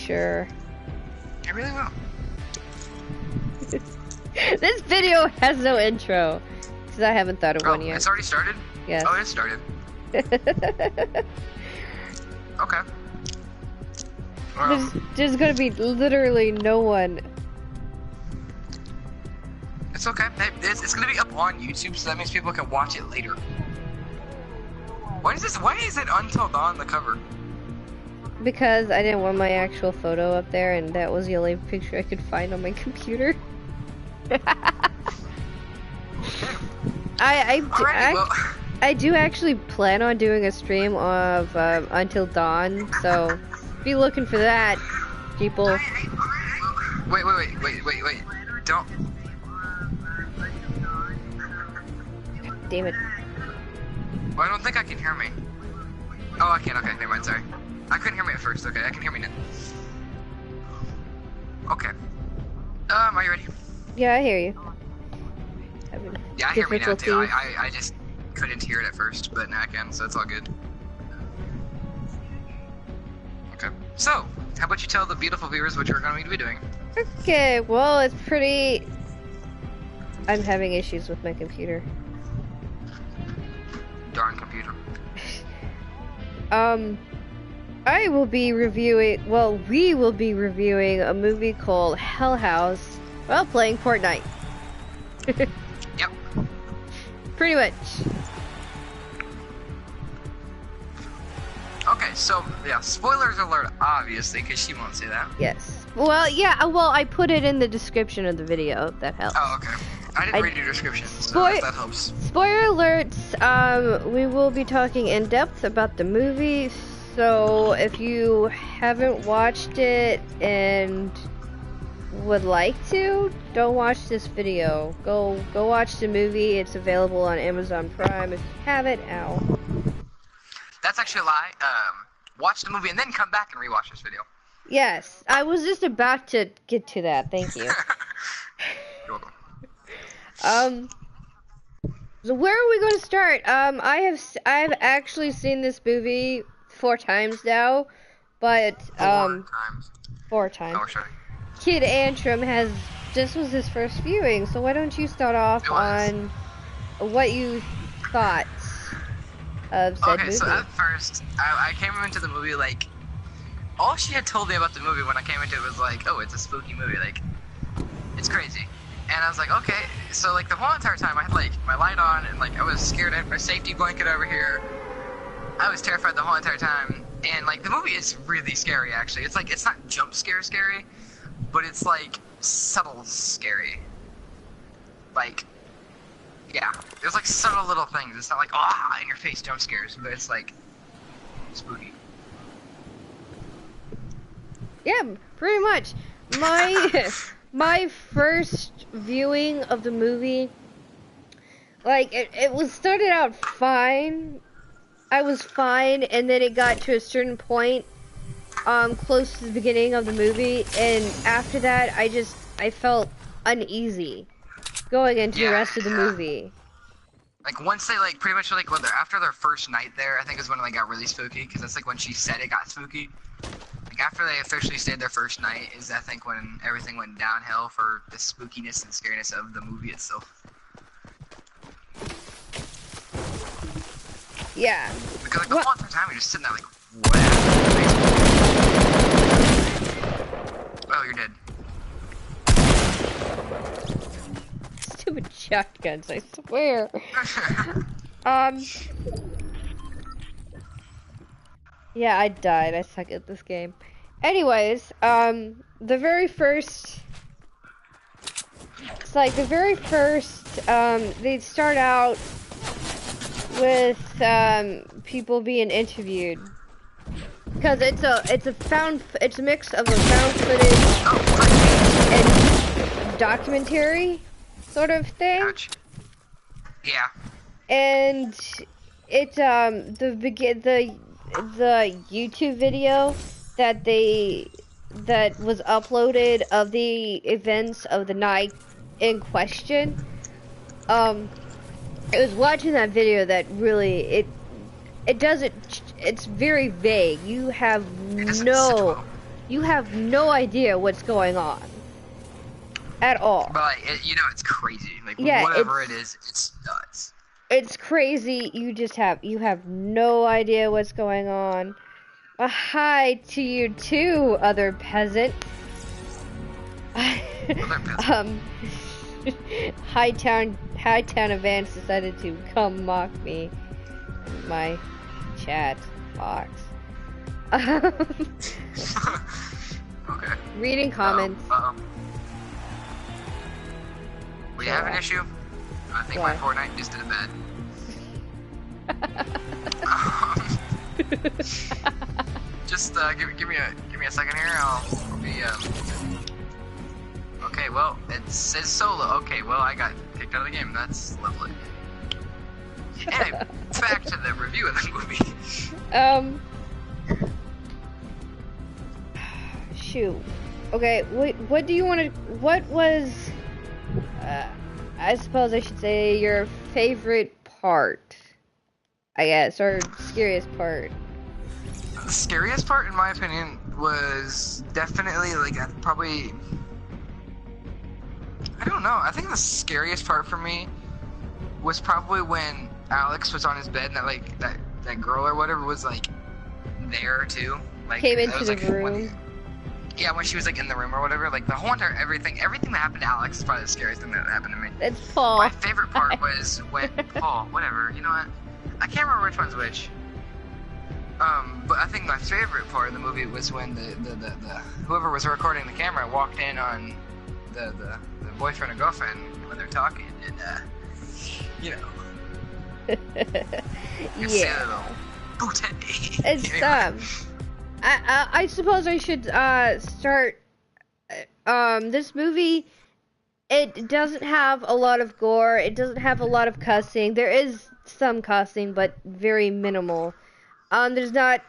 sure. I really will. This video has no intro. Because I haven't thought of one yet. It's already started? Yes. Oh, it started. Okay. There's gonna be literally no one. It's okay. It's gonna be up on YouTube, so that means people can watch it later. Why is it Until Dawn the cover? Because I didn't want my actual photo up there, and that was the only picture I could find on my computer. I do actually plan on doing a stream of Until Dawn, so be looking for that, people. Wait. Don't. Damn it. Well, I don't think I can hear me. Oh, I can. Okay, never mind. Sorry. I couldn't hear me at first. Okay, I can hear me now. Okay. Are you ready? Yeah, I hear you. Yeah, I hear me now too. I just couldn't hear it at first, but now I can, so it's all good. Okay. So, how about you tell the beautiful viewers what you're going to be doing? Okay, well, it's pretty... I'm having issues with my computer. Darn computer. I will be reviewing... Well, we will be reviewing a movie called Hell House while playing Fortnite. Yep. Pretty much. Okay, so, yeah, spoilers alert, obviously, because she won't say that. Yes. Well, yeah, well, I put it in the description of the video, if that helps. Oh, okay. I didn't read your description, so if that helps. Spoiler alerts, we will be talking in depth about the movie, so if you haven't watched it and would like to, don't watch this video. Go watch the movie. It's available on Amazon Prime if you have it. Ow. That's actually a lie. Watch the movie and then come back and rewatch this video. Yes, I was just about to get to that. Thank you. You're welcome. So where are we going to start? I've actually seen this movie 4 times now, but 4 times. Oh, sorry. Kid Antrim this was his first viewing, so why don't you start off on what you thought of said movie? Okay, so at first, I came into the movie like, all she had told me about the movie when I came into it was like, oh, it's a spooky movie, like, it's crazy. And I was like, okay, so like the whole entire time I had like my light on and like I was scared. I had my safety blanket over here. I was terrified the whole entire time. And like the movie is really scary actually. It's like, it's not jump scare scary, but it's like subtle scary. Like, yeah, there's like subtle little things. It's not like, ah, in your face jump scares, but it's like spooky. Yeah, pretty much. My first viewing of the movie, like, it was started out fine. I was fine, and then it got to a certain point, close to the beginning of the movie, and after that, I felt uneasy going into the rest of the movie. Like, once they, like, pretty much, like, after their first night there, I think is when it got really spooky, because that's, like, when she said it got spooky. Like, after they officially stayed their first night is, I think, when everything went downhill for the spookiness and scariness of the movie itself. Yeah. Because, like, the whole entire time, you're just sitting there, like, what happened? Oh, you're dead. Stupid shotguns, I swear. Yeah, I died. I suck at this game. Anyways, the very first... It's like the very first, they start out with, people being interviewed. Because it's a mix of a found footage and documentary sort of thing. Ouch. Yeah. And it's, the YouTube video that was uploaded of the events of the night in question. It was watching that video that really it's very vague. You have you have no idea what's going on at all. But like, it's crazy. Like Yeah, whatever it is, it's nuts. It's crazy. You have no idea what's going on. Hi to you too, other peasant. Other peasant. Hightown Advance decided to come mock me. My chat box. Okay. Reading comments. We have an issue. I think my Fortnite just did a bad. Just give me a second here. I'll be Okay, well, it says solo. Okay, well, I got kicked out of the game. That's lovely. Anyway, back to the review of the movie. Shoot. Okay, what do you want to... What was... I suppose I should say your favorite part, I guess, or scariest part. The scariest part, in my opinion, was definitely, like, probably... I don't know. I think the scariest part for me was probably when Alex was on his bed and that girl or whatever was, like, there, too. Like, came into the room. When she was like in the room or whatever, like the whole entire everything that happened to Alex is probably the scariest thing that happened to me. It's Paul. My favorite part was when Paul, whatever, you know what? I can't remember which one's which. But I think my favorite part of the movie was when the whoever was recording the camera walked in on the boyfriend or girlfriend when they're talking and yeah. It's anyway. I suppose I should start. This movie, it doesn't have a lot of gore. It doesn't have a lot of cussing. There is some cussing, but very minimal. There's not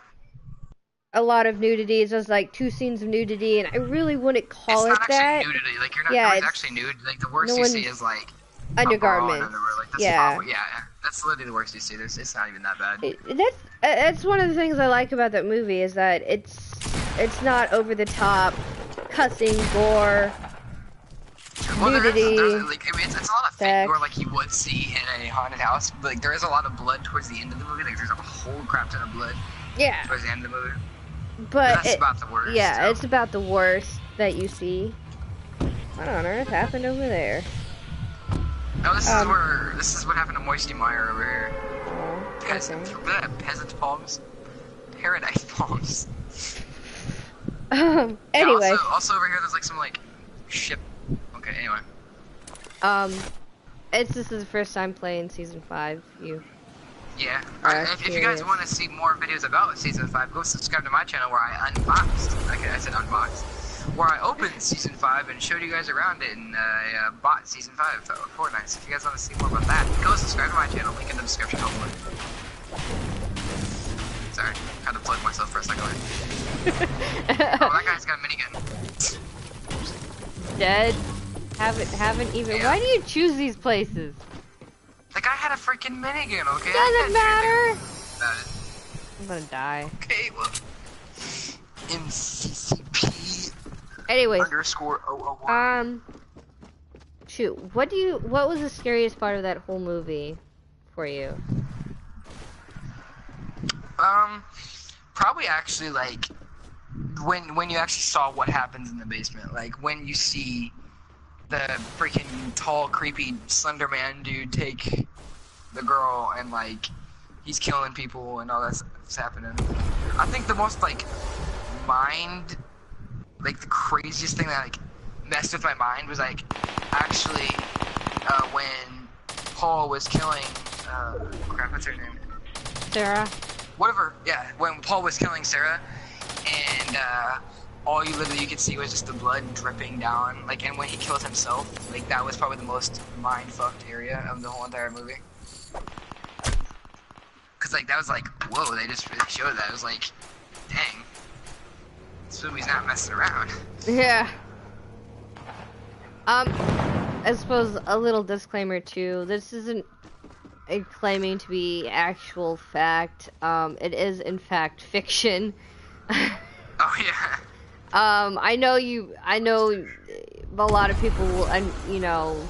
a lot of nudity. It's just like 2 scenes of nudity, and I really wouldn't call it that. It's not actually nudity. Like, you're not. Yeah, no one's actually nude. Like, the worst you see is like undergarments. Like, that's yeah. That's literally the worst you see. It's not even that bad. That's one of the things I like about that movie is that it's not over the top, cussing, gore, nudity. There's like, I mean, it's a lot of fake gore like you would see in a haunted house. But like, there is a lot of blood towards the end of the movie. Like, there's a whole crap ton of blood. Yeah. Towards the end of the movie. But that's about the worst. Yeah, so. It's about the worst that you see. What on earth happened over there? No, this is what happened to Moisty Meyer over here. Peasant palms, paradise palms. Anyway. Yeah, also over here, there's like some like ship. Okay, anyway. This is the first time playing season 5. Yeah. If you guys want to see more videos about season 5, go subscribe to my channel where I unboxed. Okay, I said unboxed. Where I opened season 5 and showed you guys around it and bought season 5 of Fortnite. So if you guys want to see more about that, go subscribe to my channel. Link in the description, hopefully. Sorry, had to plug myself for a second. Oh, that guy's got a minigun. Dead. Haven't even. Yeah. Why do you choose these places? The guy had a freaking minigun. Okay. Doesn't matter. I'm gonna die. Okay, well. MCCP. Anyways. _001. Shoot. What was the scariest part of that whole movie for you? Probably actually like when you actually saw what happens in the basement. Like when you see the freaking tall, creepy Slender Man dude take the girl and like he's killing people and all that's happening. I think the most like the craziest thing that like messed with my mind was like actually when Paul was killing crap, what's her name? Sarah. Whatever, yeah, when Paul was killing Sarah and all you could see was just the blood dripping down, like, and when he killed himself, like, that was probably the most mind-fucked area of the whole entire movie. Cause, like, that was like, whoa, they just really showed that. It was like, dang, this movie's not messing around. Yeah. I suppose a little disclaimer, too. This isn't claiming to be actual fact. It is, in fact, fiction. Oh, yeah. I know a lot of people will,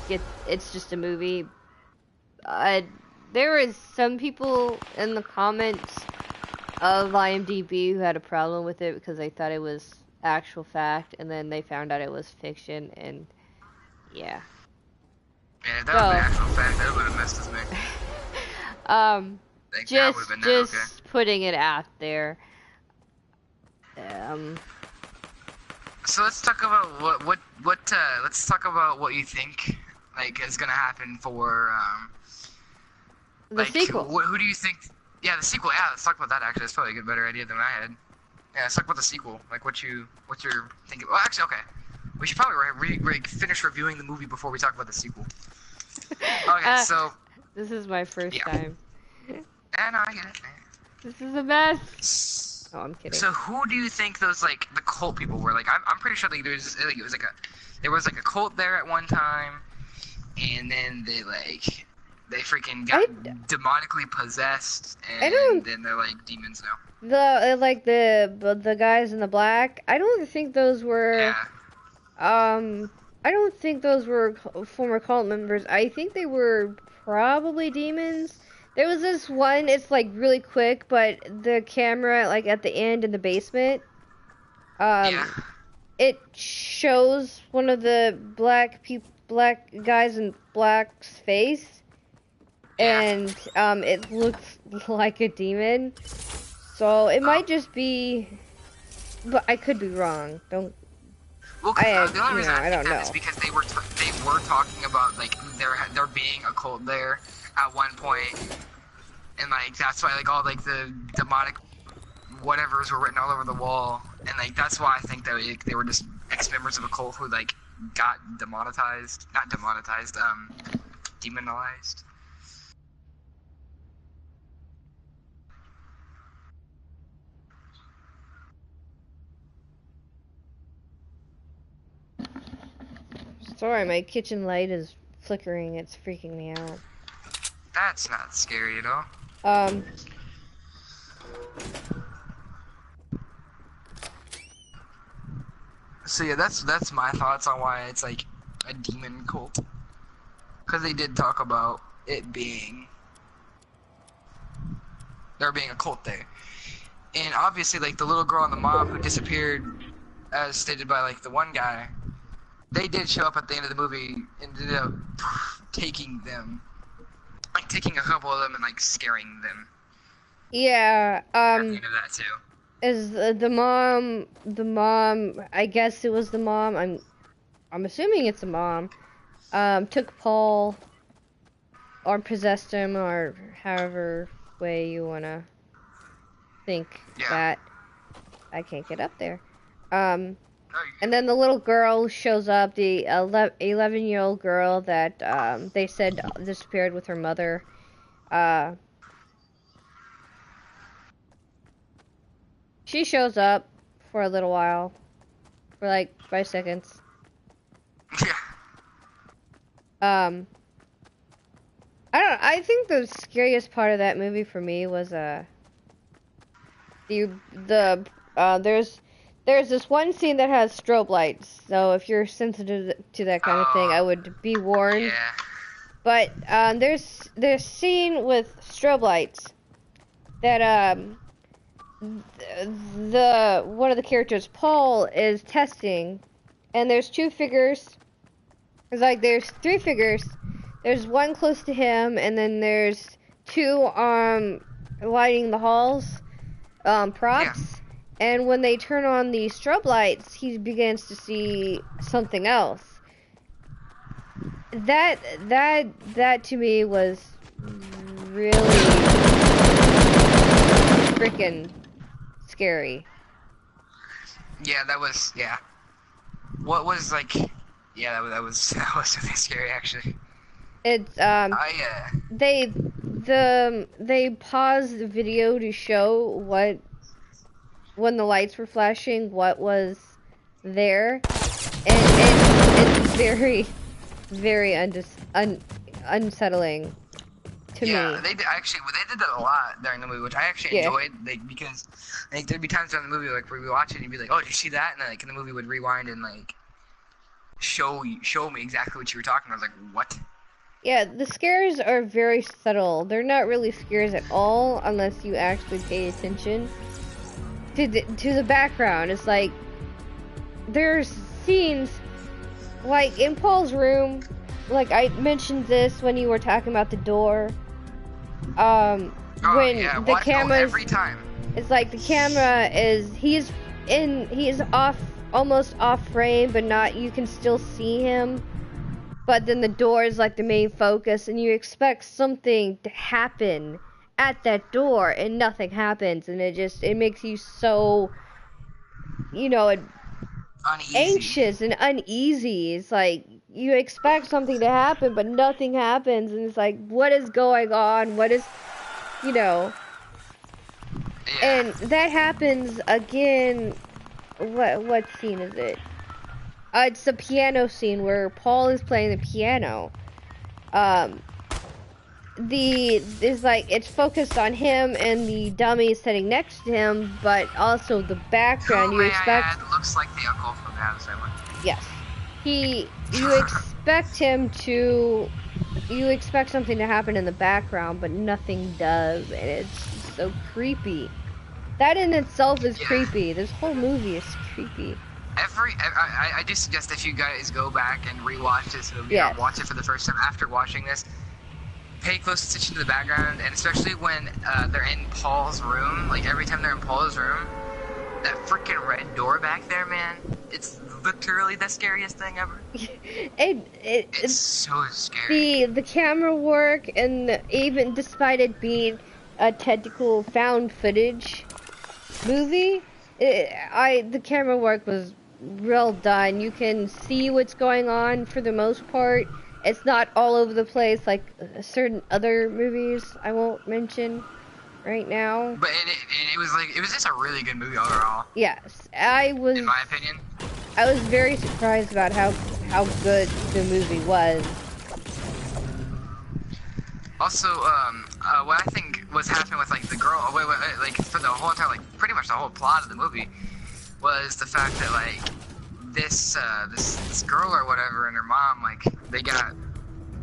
get it's just a movie. There was some people in the comments of IMDb who had a problem with it because they thought it was actual fact, and then they found out it was fiction, and yeah. Yeah, if that would have been actual fact, that would have messed with me. Like, just putting it out there. So let's talk about let's talk about what you think like is gonna happen for the sequel. Who do you think? Yeah, the sequel. Yeah, let's talk about that. Actually, that's probably a better idea than I had. Yeah, let's talk about the sequel. Like what you're thinking. Well, actually, okay. We should probably finish reviewing the movie before we talk about the sequel. Okay, so this is my first time. And I get it. This is a mess. Oh, I'm kidding. So who do you think those like the cult people were? Like I'm pretty sure like there was like a cult there at one time, and then they freaking got demonically possessed, and then they're like demons now. The guys in the black. I don't think those were. Yeah. I don't think those were former cult members. I think they were probably demons. There was this one, it's like really quick, but the camera like at the end in the basement, it shows one of the black guys in black's face, and it looks like a demon. So it might just be, but I could be wrong. Don't. Well, the only reason I don't think that know. is because they were talking about like there being a cult there at one point, and like that's why like all like the demonic whatevers were written all over the wall, and like that's why I think that they were just ex-members of a cult who like got demonetized, not demonetized, demonized. Sorry, my kitchen light is flickering. It's freaking me out. That's not scary at all. So yeah, that's my thoughts on why it's like a demon cult. Because they did talk about it being there being a cult there, and obviously like the little girl and the mom who disappeared, as stated by like the one guy. They did show up at the end of the movie and ended up taking them, like taking a couple of them and like scaring them. Yeah. At the end of that too. Is the mom? I guess it was the mom. I'm assuming it's the mom. Took Paul, or possessed him, or however way you wanna think that. I can't get up there. And then the little girl shows up, the 11-year-old girl that they said disappeared with her mother. She shows up for a little while, for like 5 seconds. Yeah. I don't know, I think the scariest part of that movie for me was there's this one scene that has strobe lights, so if you're sensitive to that kind of thing, I would be warned. Yeah. But there's this scene with strobe lights that one of the characters, Paul, is testing, and there's two figures. There's three figures. There's one close to him, and then there's two lighting the halls, props. Yeah. And when they turn on the strobe lights, he begins to see something else. That to me was really freaking scary. Yeah, that was What was like? Yeah, that was really scary actually. It's they paused the video to show what. When the lights were flashing, what was there, and it's very, very unsettling. to Yeah, me. they did, actually they did that a lot during the movie, which I actually Yeah. enjoyed. Like because like there'd be times during the movie like where we watch it and you'd be like, oh, did you see that? And then like and the movie would rewind and like show me exactly what you were talking about. I was like, what? Yeah, the scares are very subtle. They're not really scares at all unless you actually pay attention to the background. It's like there's scenes like in Paul's room. Like I mentioned this when you were talking about the door. Oh When yeah, the camera's every time. it's like the camera is he's off, almost off frame, but not, you can still see him. But then the door is like the main focus, and you expect something to happen at that door, and nothing happens, and it makes you so, you know, Uneasy. anxious and uneasy. It's like you expect something to happen, but nothing happens, and it's like, what is going on? What is, you know? Yeah. And that happens again. What scene is it? It's the piano scene where Paul is playing the piano. It's like it's focused on him and the dummy sitting next to him, but also the background. Who You may I expect, add looks like the uncle from Adam's Family. yes, you expect him to, you expect something to happen in the background, but nothing does, and it's so creepy. That in itself is Yeah. creepy. This whole movie is creepy. I do suggest if you guys go back and rewatch this movie Yes. or watch it for the first time after watching this, pay close attention to the background, and especially when they're in Paul's room. Like every time they're in Paul's room, that freaking red door back there, man. It's literally the scariest thing ever. It's It's so scary. the camera work, and even despite it being a technical found footage movie, the camera work was real done. You can see what's going on for the most part. It's not all over the place like certain other movies I won't mention right now. But it was like it was just a really good movie overall, Yes, in my opinion. I was very surprised about how good the movie was. Also, what I think was happening with like the girl, like for the whole entire, like pretty much the whole plot of the movie, was the fact that like this girl or whatever and her mom, like they got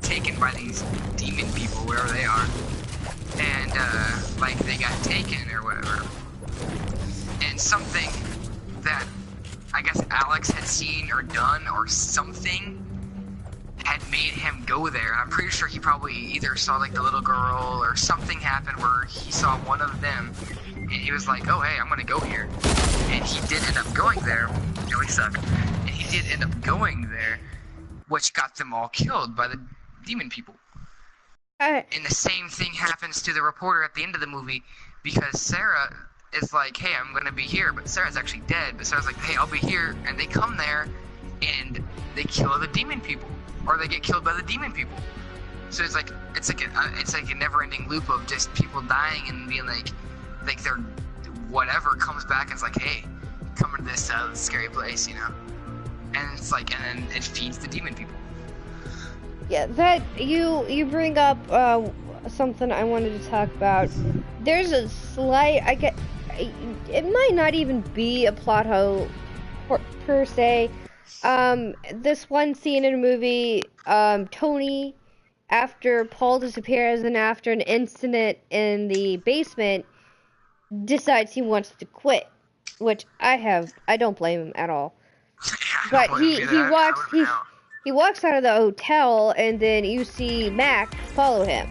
taken by these demon people wherever they are, and like they got taken or whatever, and something that I guess Alex had seen or done or something had made him go there. I'm pretty sure he probably either saw like the little girl or something happened where he saw one of them and he was like, oh hey, I'm gonna go here. And he did end up going there. It really sucked. And he did end up going there, which got them all killed by the demon people. And the same thing happens to the reporter at the end of the movie, because Sarah is like, hey, I'm gonna be here, but Sarah's actually dead. But Sarah's like, hey, I'll be here, and they come there and they kill the demon people, or they get killed by the demon people. So it's like a never-ending loop of just people dying and being like they're whatever comes back and it's like, hey, come to this scary place, you know. And it's like, and then it feeds the demon people. Yeah, that you bring up something I wanted to talk about. There's a slight, it might not even be a plot hole per se. This one scene in a movie, Tony, after Paul disappears and after an incident in the basement, decides he wants to quit, which I don't blame him at all. But he walks out of the hotel, and then you see Mac follow him,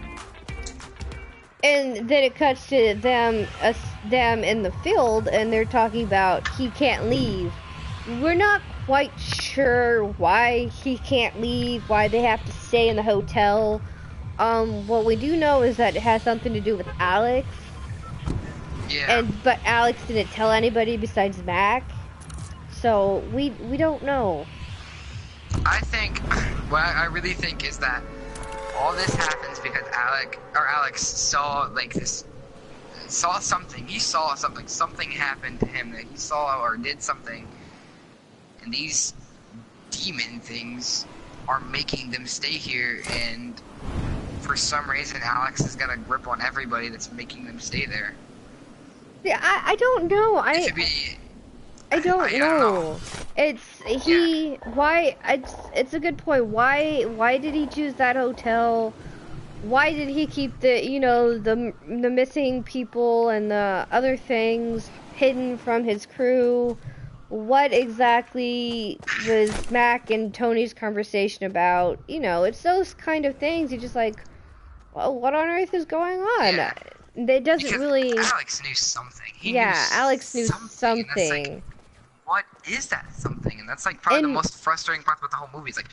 and then it cuts to them in the field, and they're talking about he can't leave. We're not quite sure why he can't leave, why they have to stay in the hotel. What we do know is that it has something to do with Alex. Yeah. But Alex didn't tell anybody besides Mac, so we don't know. I think what I really think is that all this happens because Alex saw something. He saw something. Something happened to him that he saw or did something, and these demon things are making them stay here and for some reason Alex is gonna grip on everybody that's making them stay there. Yeah, I don't know. It could be. I don't I don't know. know. It's a good point. Why did he choose that hotel? Why did he keep the missing people and the other things hidden from his crew? What exactly was Mac and Tony's conversation about? It's those kind of things. You're just like, well, what on earth is going on? Yeah. It doesn't Because really. Alex knew something. He Yeah, knew Alex knew something. And that's like, something. what is that something? And that's like probably the And most frustrating part about the whole movie. It's like,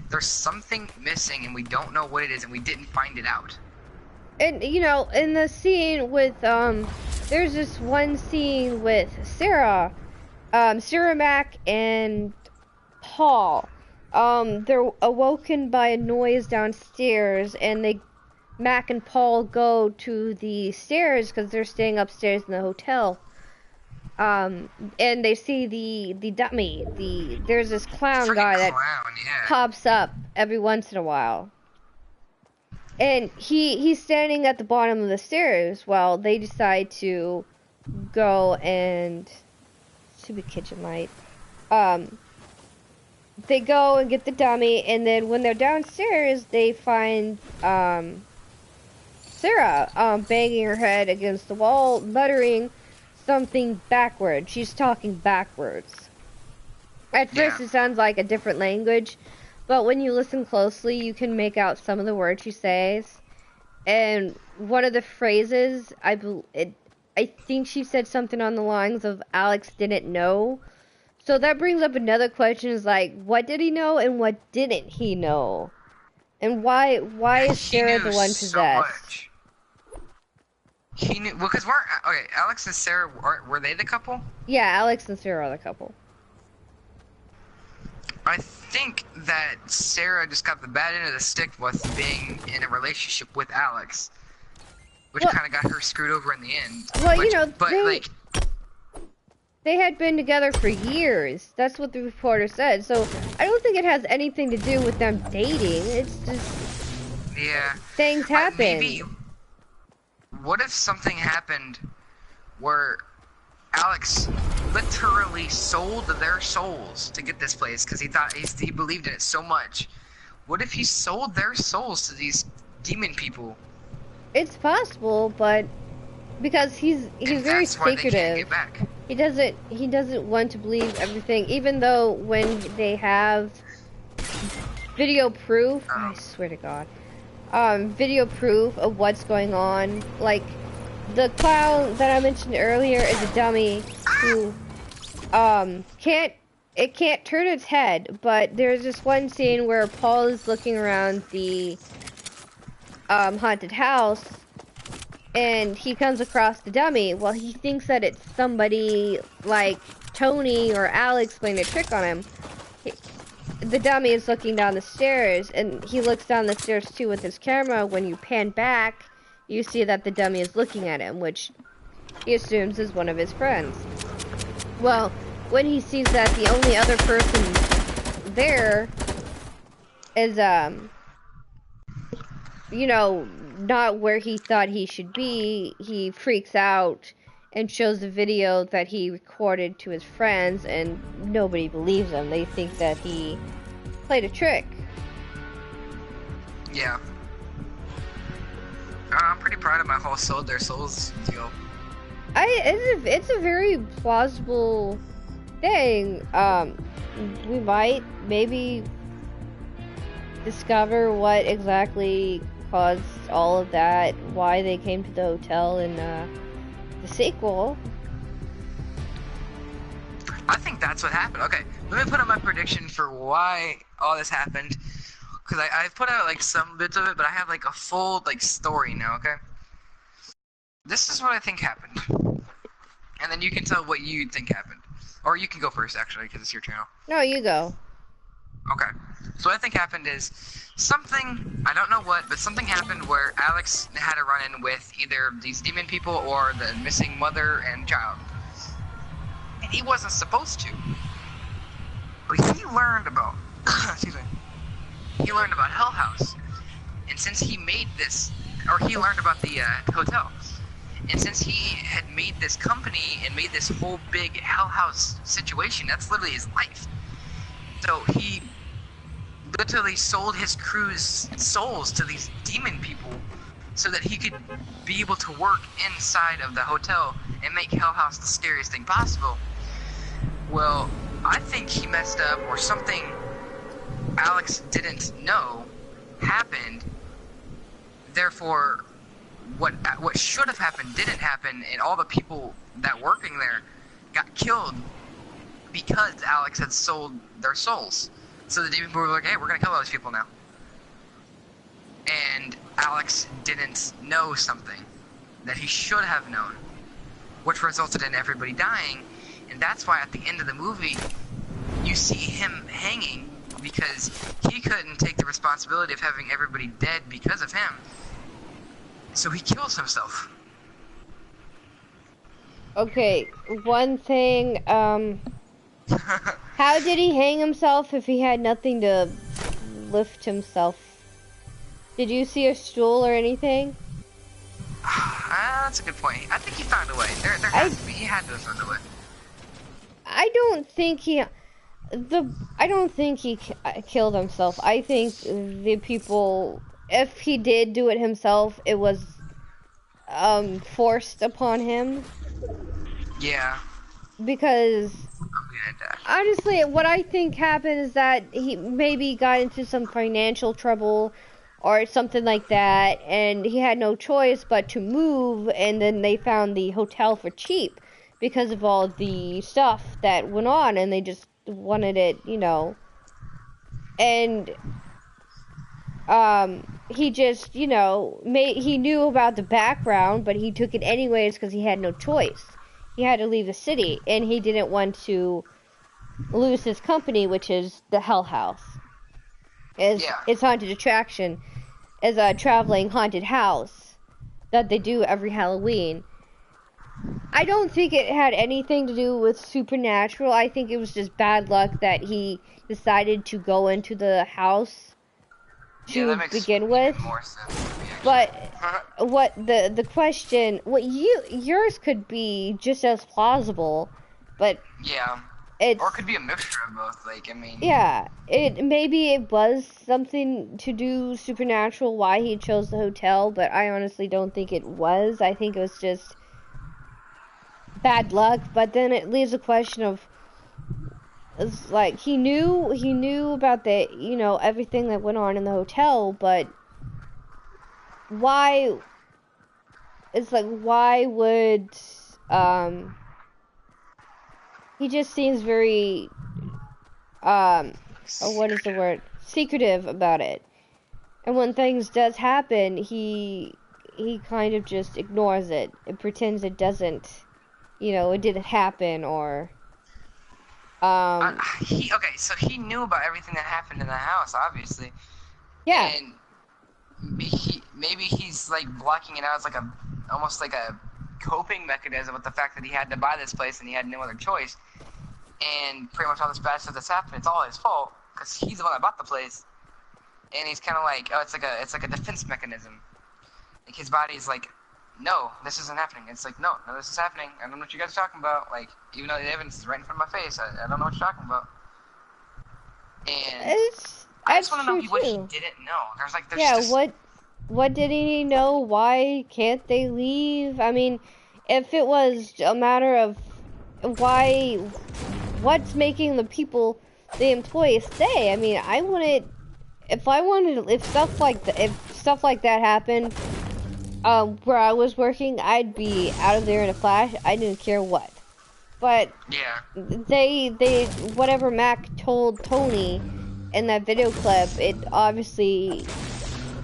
there's something missing and we don't know what it is and we didn't find it out. And in the scene with there's this one scene with Sarah Mac and Paul. They're awoken by a noise downstairs, and Mac and Paul go to the stairs because they're staying upstairs in the hotel. And they see the dummy. There's this clown guy that pops up every once in a while. And he's standing at the bottom of the stairs while they decide to go and stupid kitchen light. They go and get the dummy, and then when they're downstairs, they find Sarah banging her head against the wall, muttering something backwards. She's talking backwards. At first, it sounds like a different language, but when you listen closely, you can make out some of the words she says. And one of the phrases, I think she said something on the lines of Alex didn't know. So that brings up another question, is like, what did he know and what didn't he know? And why is Sarah the one possessed? So much. He knew, well, because Alex and Sarah, were they the couple? Yeah, Alex and Sarah are the couple. I think that Sarah just got the bad end of the stick with being in a relationship with Alex, which kind of got her screwed over in the end. Well, they had been together for years. That's what the reporter said. So I don't think it has anything to do with them dating. It's just things happen. Maybe. What if something happened where Alex literally sold their souls to get this place because he believed in it so much? What if he sold their souls to these demon people? It's possible, but because he's very secretive. He doesn't want to believe everything, even though when they have video proof, I swear to God, video proof of what's going on. Like, the clown that I mentioned earlier is a dummy who can't turn its head, but there's this one scene where Paul is looking around the haunted house, and he comes across the dummy. Well, he thinks that it's somebody like Tony or Alex playing a trick on him. The dummy is looking down the stairs, and he looks down the stairs too with his camera. When you pan back, you see that the dummy is looking at him, which he assumes is one of his friends. Well, when he sees that the only other person there is, not where he thought he should be, he freaks out and shows the video that he recorded to his friends, and nobody believes him. They think that he played a trick. Yeah. I'm pretty proud of my whole sold their souls deal. It's a very plausible thing. We might maybe discover what exactly caused all of that, why they came to the hotel in the sequel. I think that's what happened. Okay, let me put up my prediction for why all this happened, because I've put out like some bits of it, but I have like a full like story now. Okay, this is what I think happened, and then you can tell what you think happened, or you can go first actually, because it's your channel. No, you go. Okay, so what I think happened is something, I don't know what, but something happened where Alex had a run-in with either these demon people or the missing mother and child. And he wasn't supposed to. But he learned about, excuse me, he learned about Hell House. And since he made this, or he learned about the hotel, and since he had made this company and made this whole big Hell House situation, that's literally his life. So he literally sold his crew's souls to these demon people so that he could be able to work inside of the hotel and make Hell House the scariest thing possible. Well, I think he messed up, or something Alex didn't know happened. Therefore, what should have happened didn't happen, and all the people that working there got killed because Alex had sold their souls. So the demon people were like, hey, we're gonna kill all these people now. And Alex didn't know something that he should have known, which resulted in everybody dying. And that's why at the end of the movie, you see him hanging, because he couldn't take the responsibility of having everybody dead because of him. So he kills himself. Okay, one thing, how did he hang himself if he had nothing to lift himself? Did you see a stool or anything? That's a good point. I think he found a way. There has to be. He had to have found a way. I don't think he killed himself. I think the people, if he did do it himself, it was forced upon him. Yeah. Because honestly, what I think happened is that he maybe got into some financial trouble or something like that, and he had no choice but to move, and then they found the hotel for cheap because of all the stuff that went on, and they just wanted it, you know. And he just, you know, he knew about the background, but he took it anyways because he had no choice. He had to leave the city, and he didn't want to lose his company, which is the Hell House. It's haunted attraction, is a traveling haunted house that they do every Halloween. I don't think it had anything to do with supernatural. I think it was just bad luck that he decided to go into the house to begin with. More sense. But what the question, yours could be just as plausible, but yeah, or it could be a mixture of both. Like, I mean, yeah, maybe it was something to do supernatural why he chose the hotel, but I honestly don't think it was. I think it was just bad luck. But then it leaves a question of, it's like he knew about the, you know, everything that went on in the hotel, but why? It's like, why would he just seems very what is the word? Secretive about it. And when things does happen, he kind of just ignores it and pretends it doesn't, you know, it didn't happen, or so he knew about everything that happened in the house, obviously. Yeah. And maybe he's like blocking it out as like almost like a coping mechanism with the fact that he had to buy this place and he had no other choice. And pretty much all this bad stuff that's happened, it's all his fault because he's the one that bought the place. And he's kind of like, oh, it's like a defense mechanism. Like, his body's like, no, this isn't happening. It's like, no, this is happening. I don't know what you guys are talking about. Like, even though the evidence is right in front of my face, I don't know what you're talking about. And I just want to know what he didn't know. What did he know? Why can't they leave? I mean, if it was a matter of what's making the employees stay? I mean, if stuff like that happened, where I was working, I'd be out of there in a flash. I didn't care what. But yeah, they whatever Mac told Tony in that video clip, it obviously,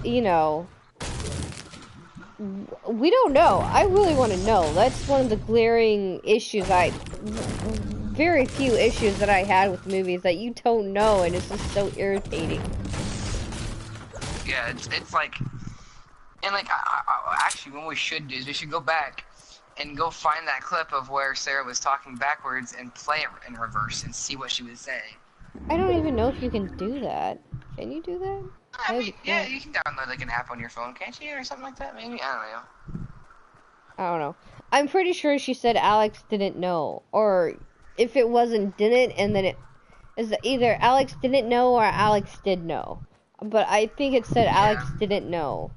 you know, we don't know. I really want to know. That's one of the glaring issues very few issues that I had with movies, that you don't know, and it's just so irritating. Yeah, it's like, and like, actually, what we should do is we should go back and go find that clip of where Sarah was talking backwards and play it in reverse and see what she was saying. I don't even know if you can do that. Can you do that? I mean, yeah, you can download like an app on your phone, can't you, or something like that? Maybe I don't know. I don't know. I'm pretty sure she said Alex didn't know, or if it wasn't didn't, and then it is either Alex didn't know or Alex did know. But I think it said Alex Yeah. didn't know.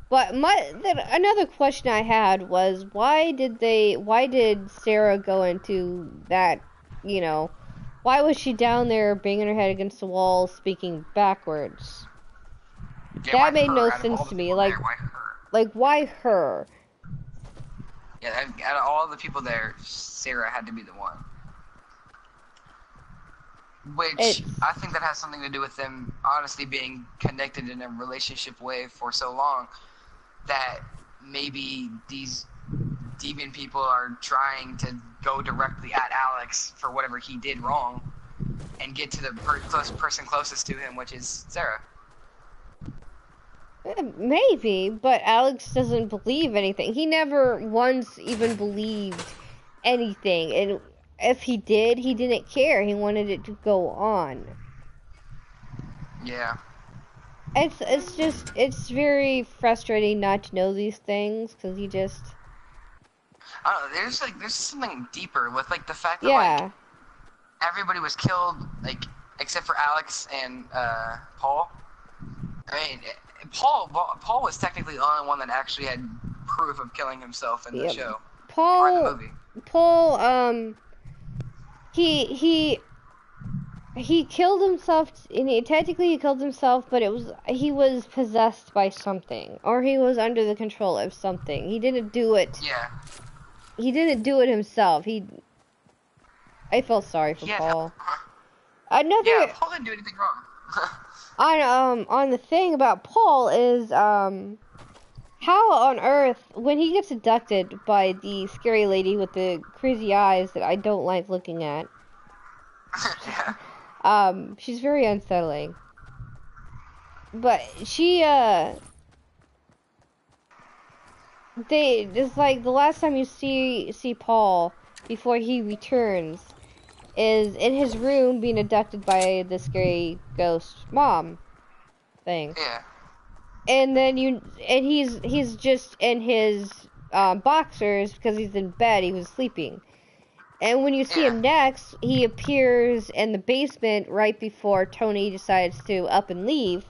But another question I had was why did Sarah go into that, you know, why was she down there banging her head against the wall speaking backwards? Yeah, why That made no her? Out of all sense the to me. people there, why her? Like why her? Yeah, out of all the people there, Sarah had to be the one. Which It's I think that has something to do with them honestly being connected in a relationship way for so long that maybe these demon people are trying to go directly at Alex for whatever he did wrong and get to the person closest to him, which is Sarah. maybe, but Alex doesn't believe anything. He never once even believed anything, and if he did, he didn't care. He wanted it to go on. Yeah. It's very frustrating not to know these things because you just I don't know, there's something deeper with like the fact that like yeah everybody was killed, like except for Alex and Paul. I mean, Paul was technically the only one that actually had proof of killing himself in the show or in the movie. Paul he killed himself, and technically he killed himself, but he was possessed by something, or he was under the control of something. He didn't do it. Yeah. He didn't do it himself. I felt sorry for Paul. Yeah, Paul didn't do anything wrong. On the thing about Paul is how on earth, when he gets abducted by the scary lady with the crazy eyes that I don't like looking at. Yeah. She's very unsettling. But she, it's like the last time you see Paul before he returns is in his room being abducted by the scary ghost mom thing. Yeah. And then he's just in his boxers because he's in bed. He was sleeping. And when you see him next, he appears in the basement right before Tony decides to up and leave.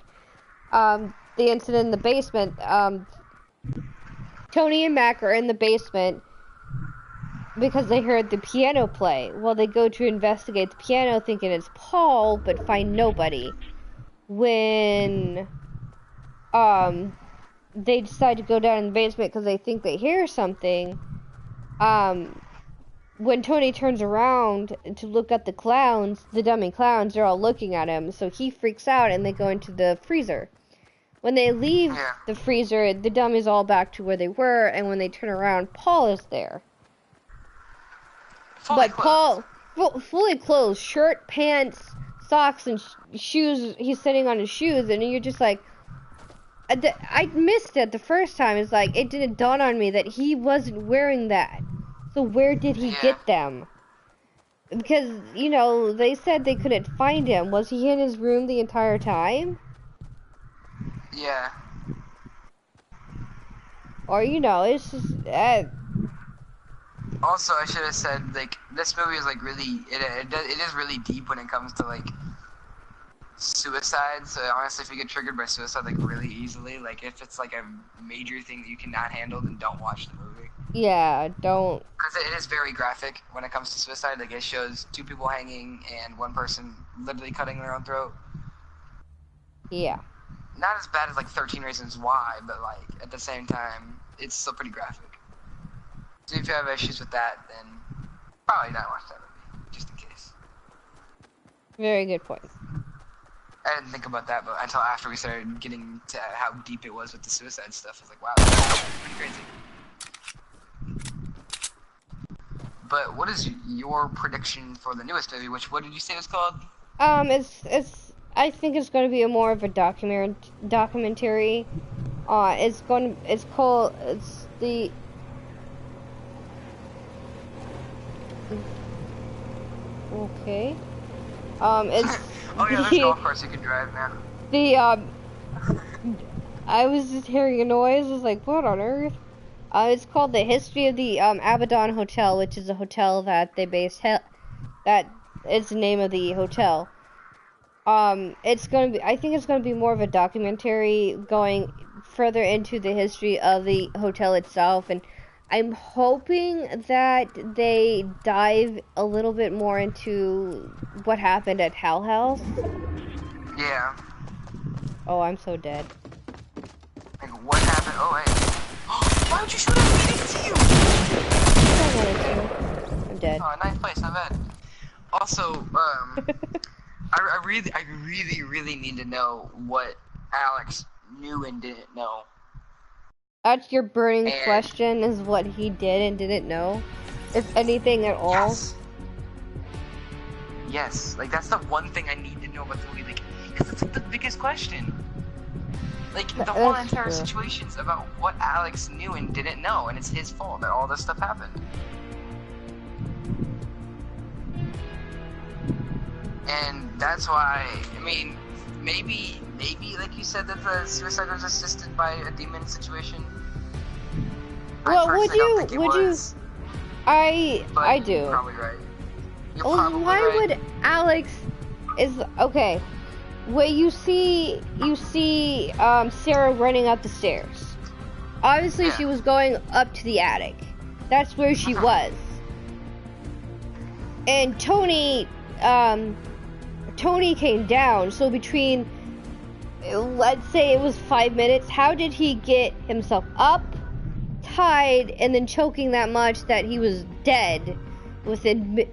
The incident in the basement, Tony and Mac are in the basement because they heard the piano play. Well, they go to investigate the piano thinking it's Paul, but find nobody. When they decide to go down in the basement because they think they hear something, when Tony turns around to look at the clowns, the dummy clowns, they're all looking at him, so he freaks out and they go into the freezer. When they leave the freezer, the dummies all back to where they were, and when they turn around, Paul is there. Fully Paul, fully clothed, shirt, pants, socks, and shoes, he's sitting on his shoes, and you're just like, I missed it the first time. It's like, it didn't dawn on me that he wasn't wearing that. So where did he get them? Because, you know, they said they couldn't find him. Was he in his room the entire time? Yeah. Or, you know, it's just... Also, I should have said, like, this movie is, like, really... It is really deep when it comes to, like, suicide. So, honestly, if you get triggered by suicide, like, really easily, like, if it's, like, a major thing that you cannot handle, then don't watch the movie. Yeah, don't. Because it is very graphic when it comes to suicide. Like, it shows 2 people hanging and 1 person literally cutting their own throat. Yeah. Not as bad as, like, 13 Reasons Why, but, like, at the same time, it's still pretty graphic. So if you have issues with that, then probably not watch that movie, just in case. Very good point. I didn't think about that, but until after we started getting to how deep it was with the suicide stuff, I was like, wow, that's pretty crazy. But what is your prediction for the newest movie? What did you say it was called? It's I think it's going to be more of a documentary. It's the okay. It's oh yeah, there's a golf course you can drive now. I was just hearing a noise. I was like, what on earth? It's called The History of the Abaddon Hotel, which is a hotel that they based that is the name of the hotel. It's gonna be, I think it's gonna be more of a documentary going further into the history of the hotel itself, and I'm hoping that they dive a little bit more into what happened at Hell House. Yeah. Oh, I'm so dead. Like, what happened? Oh, wait. Why would you shoot at me? I didn't see you! I wanted to. I'm dead. Oh, ninth place, not bad. Also, I really need to know what Alex knew and didn't know. That's your burning And question, is what he did and didn't know, if anything at all. yes. Yes, like that's the one thing I need to know about the movie, like, because it's like the biggest question. Like, the whole That's entire true. situation's about what Alex knew and didn't know, and it's his fault that all this stuff happened. And that's why, I mean, maybe, like you said, that the suicide was assisted by a demon situation. Well, I don't think it was, I do. You're probably right. You're Well, probably why right. would Alex okay? Wait, you see Sarah running up the stairs. Obviously, Yeah. she was going up to the attic. That's where she was. And Tony came down. So between, let's say it was 5 minutes, how did he get himself up, tied, and then choking that much that he was dead within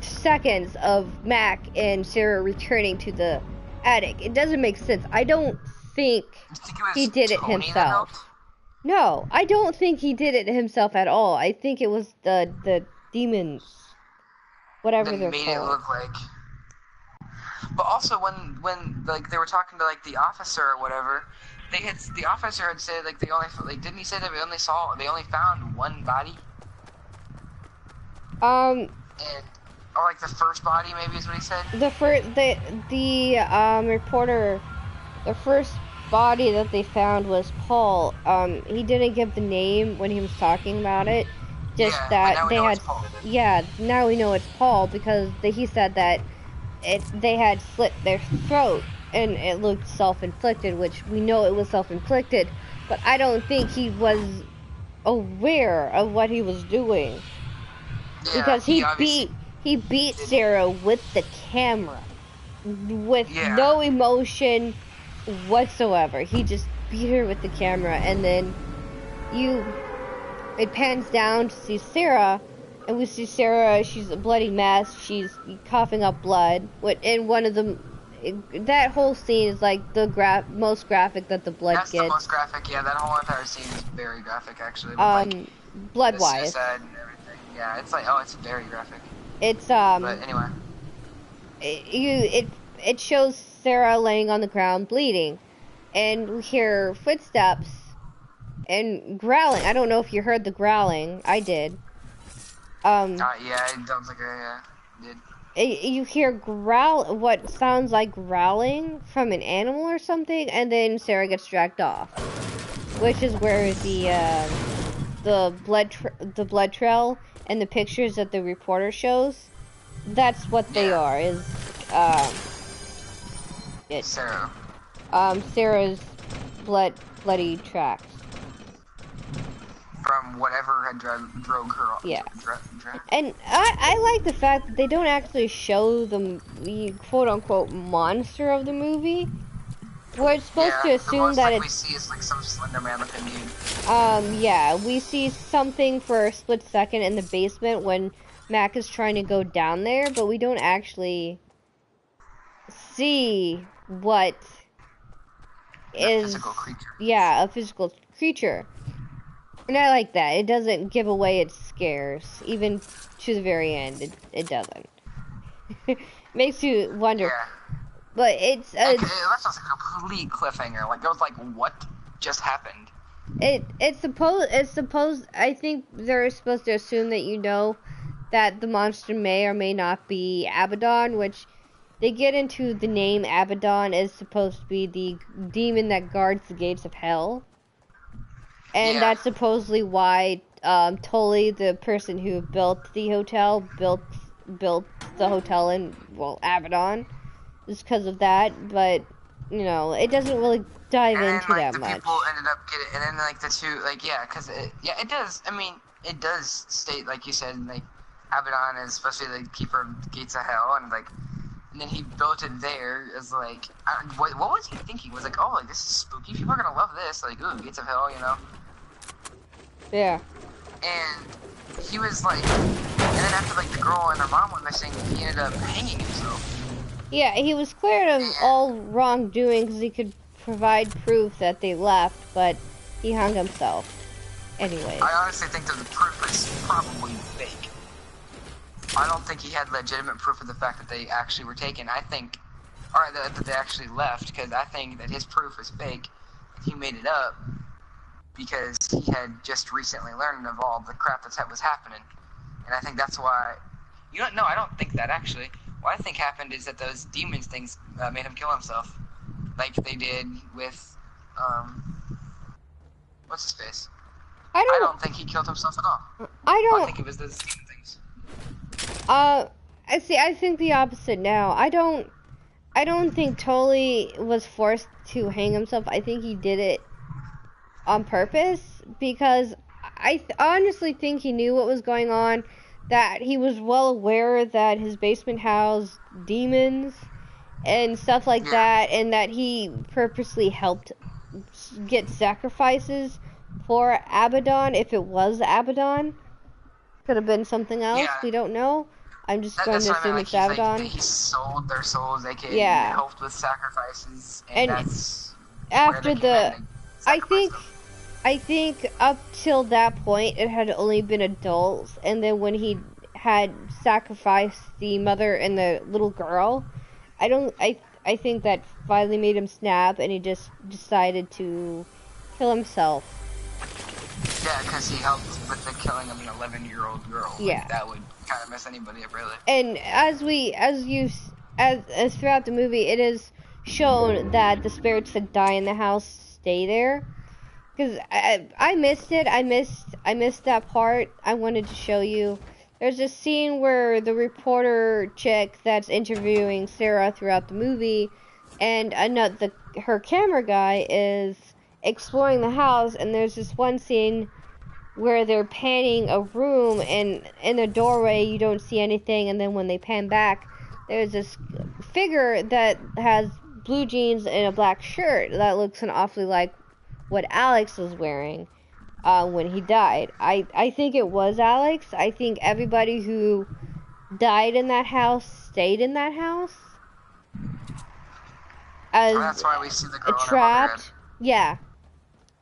seconds of Mac and Sarah returning to the attic? It doesn't make sense. I don't think You think it was he did it Tony that himself. helped? No, I don't think he did it himself at all. I think it was the demons, whatever That they're made called. it look like. But also, when like they were talking to like the officer or whatever, the officer had said like didn't he say that they only found one body, and or like the first body maybe is what he said. The reporter, the first body that they found was Paul. He didn't give the name when he was talking about it. Just Yeah, that but now we they know had. it's Paul. Yeah, now we know it's Paul because he said that they had slit their throat and it looked self-inflicted, which we know it was self-inflicted. But I don't think he was aware of what he was doing. Yeah, Because he beat Sarah with the camera, with Yeah. no emotion whatsoever. He just beat her with the camera, and then it pans down to see Sarah, and we see Sarah. She's a bloody mess. She's coughing up blood. And one of them, that whole scene is like the most graphic that the blood That's gets. the most graphic. Yeah, that whole entire scene is very graphic actually. With, like, blood the wise. suicide and everything. Yeah, it's like it's very graphic. It's But anyway. It shows Sarah laying on the ground bleeding, and we hear footsteps and growling. I don't know if you heard the growling. I did. Yeah, I don't think I did. You hear what sounds like growling from an animal or something, and then Sarah gets dragged off, which is where the blood trail and the pictures that the reporter shows. That's what they are. Sarah. Sarah's bloody tracks. From whatever had drove her off. Yeah. And I like the fact that they don't actually show the quote-unquote monster of the movie. We're supposed to assume that we see is like some Slender Man looking dude. Yeah, we see something for a split second in the basement when Mac is trying to go down there, but we don't actually see what is physical creature. Yeah, a physical creature. And I like that. It doesn't give away its scares, even to the very end. It doesn't. Makes you wonder. Yeah. But it's that's just a complete cliffhanger. Like, it was like, what just happened? It's supposed. I think they're supposed to assume that you know that the monster may or may not be Abaddon, which they get into the name Abaddon is supposed to be the demon that guards the gates of hell. And Yeah. that's supposedly why Tully, the person who built the hotel, built the hotel in, well, Abaddon, just because of that. But, you know, it doesn't really dive And then into like that the much. people ended up getting, and then like the two, like yeah, because it does. I mean, it does state like you said, like Abaddon is supposed to be the keeper of the gates of hell, and like, and then he built it there as like, what was he thinking? Was like, oh, like this is spooky. People are gonna love this. Like, ooh, gates of hell, you know. Yeah. And he was like, and then after like the girl and her mom went missing, he ended up hanging himself. Yeah, he was cleared of all wrongdoing because he could provide proof that they left, but he hung himself. Anyways. I honestly think that the proof is probably fake. I don't think he had legitimate proof of the fact that they actually were taken. I think, or that they actually left, because I think that his proof was fake. He made it up because he had just recently learned of all the crap that was happening. And I think that's why... You don't know, I don't think that actually. What I think happened is that those demons things made him kill himself. Like they did with, what's his face? I don't think he killed himself at all. I think it was those demon things. I think the opposite now. I don't think Tully was forced to hang himself. I think he did it on purpose because I honestly think he knew what was going on, that he was well aware that his basement housed demons and stuff like that, and that he purposely helped get sacrifices for Abaddon. If it was Abaddon, could have been something else. We don't know. I'm just going to assume it's Abaddon. He sold their souls, aka he helped with sacrifices, and that's after the... I think up till that point it had only been adults, and then when he had sacrificed the mother and the little girl, I think that finally made him snap, and he just decided to kill himself. Yeah, because he helped with the killing of an 11-year-old girl. Yeah, like, that would kind of mess anybody up, really. And as throughout the movie, it is shown that the spirits that die in the house stay there. Because I missed it. I missed that part. I wanted to show you. There's a scene where the reporter chick that's interviewing Sarah throughout the movie, and her camera guy is exploring the house, and there's this one scene where they're panning a room, and in the doorway you don't see anything, and then when they pan back, there's this figure that has blue jeans and a black shirt that looks an awfully like what Alex was wearing when he died. I think it was Alex. I think everybody who died in that house stayed in that house. That's why we see the girl trapped. Yeah.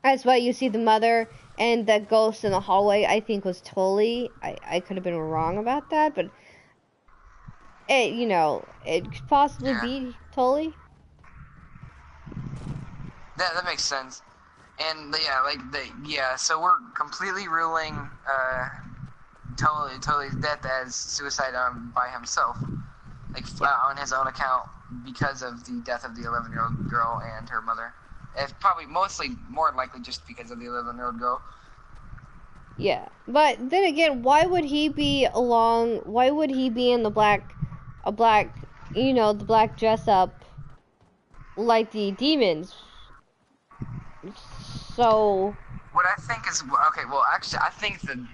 That's why you see the mother and the ghost in the hallway, I think, was Tully. I could have been wrong about that, but it could possibly be Tully. That makes sense. And so we're completely ruling Tully's death as suicide by himself, on his own account, because of the death of the 11-year-old girl and her mother. It's probably more likely just because of the 11-year-old girl. Yeah, but then again, why would he be in the black dress up like the demons? So what I think is actually I think the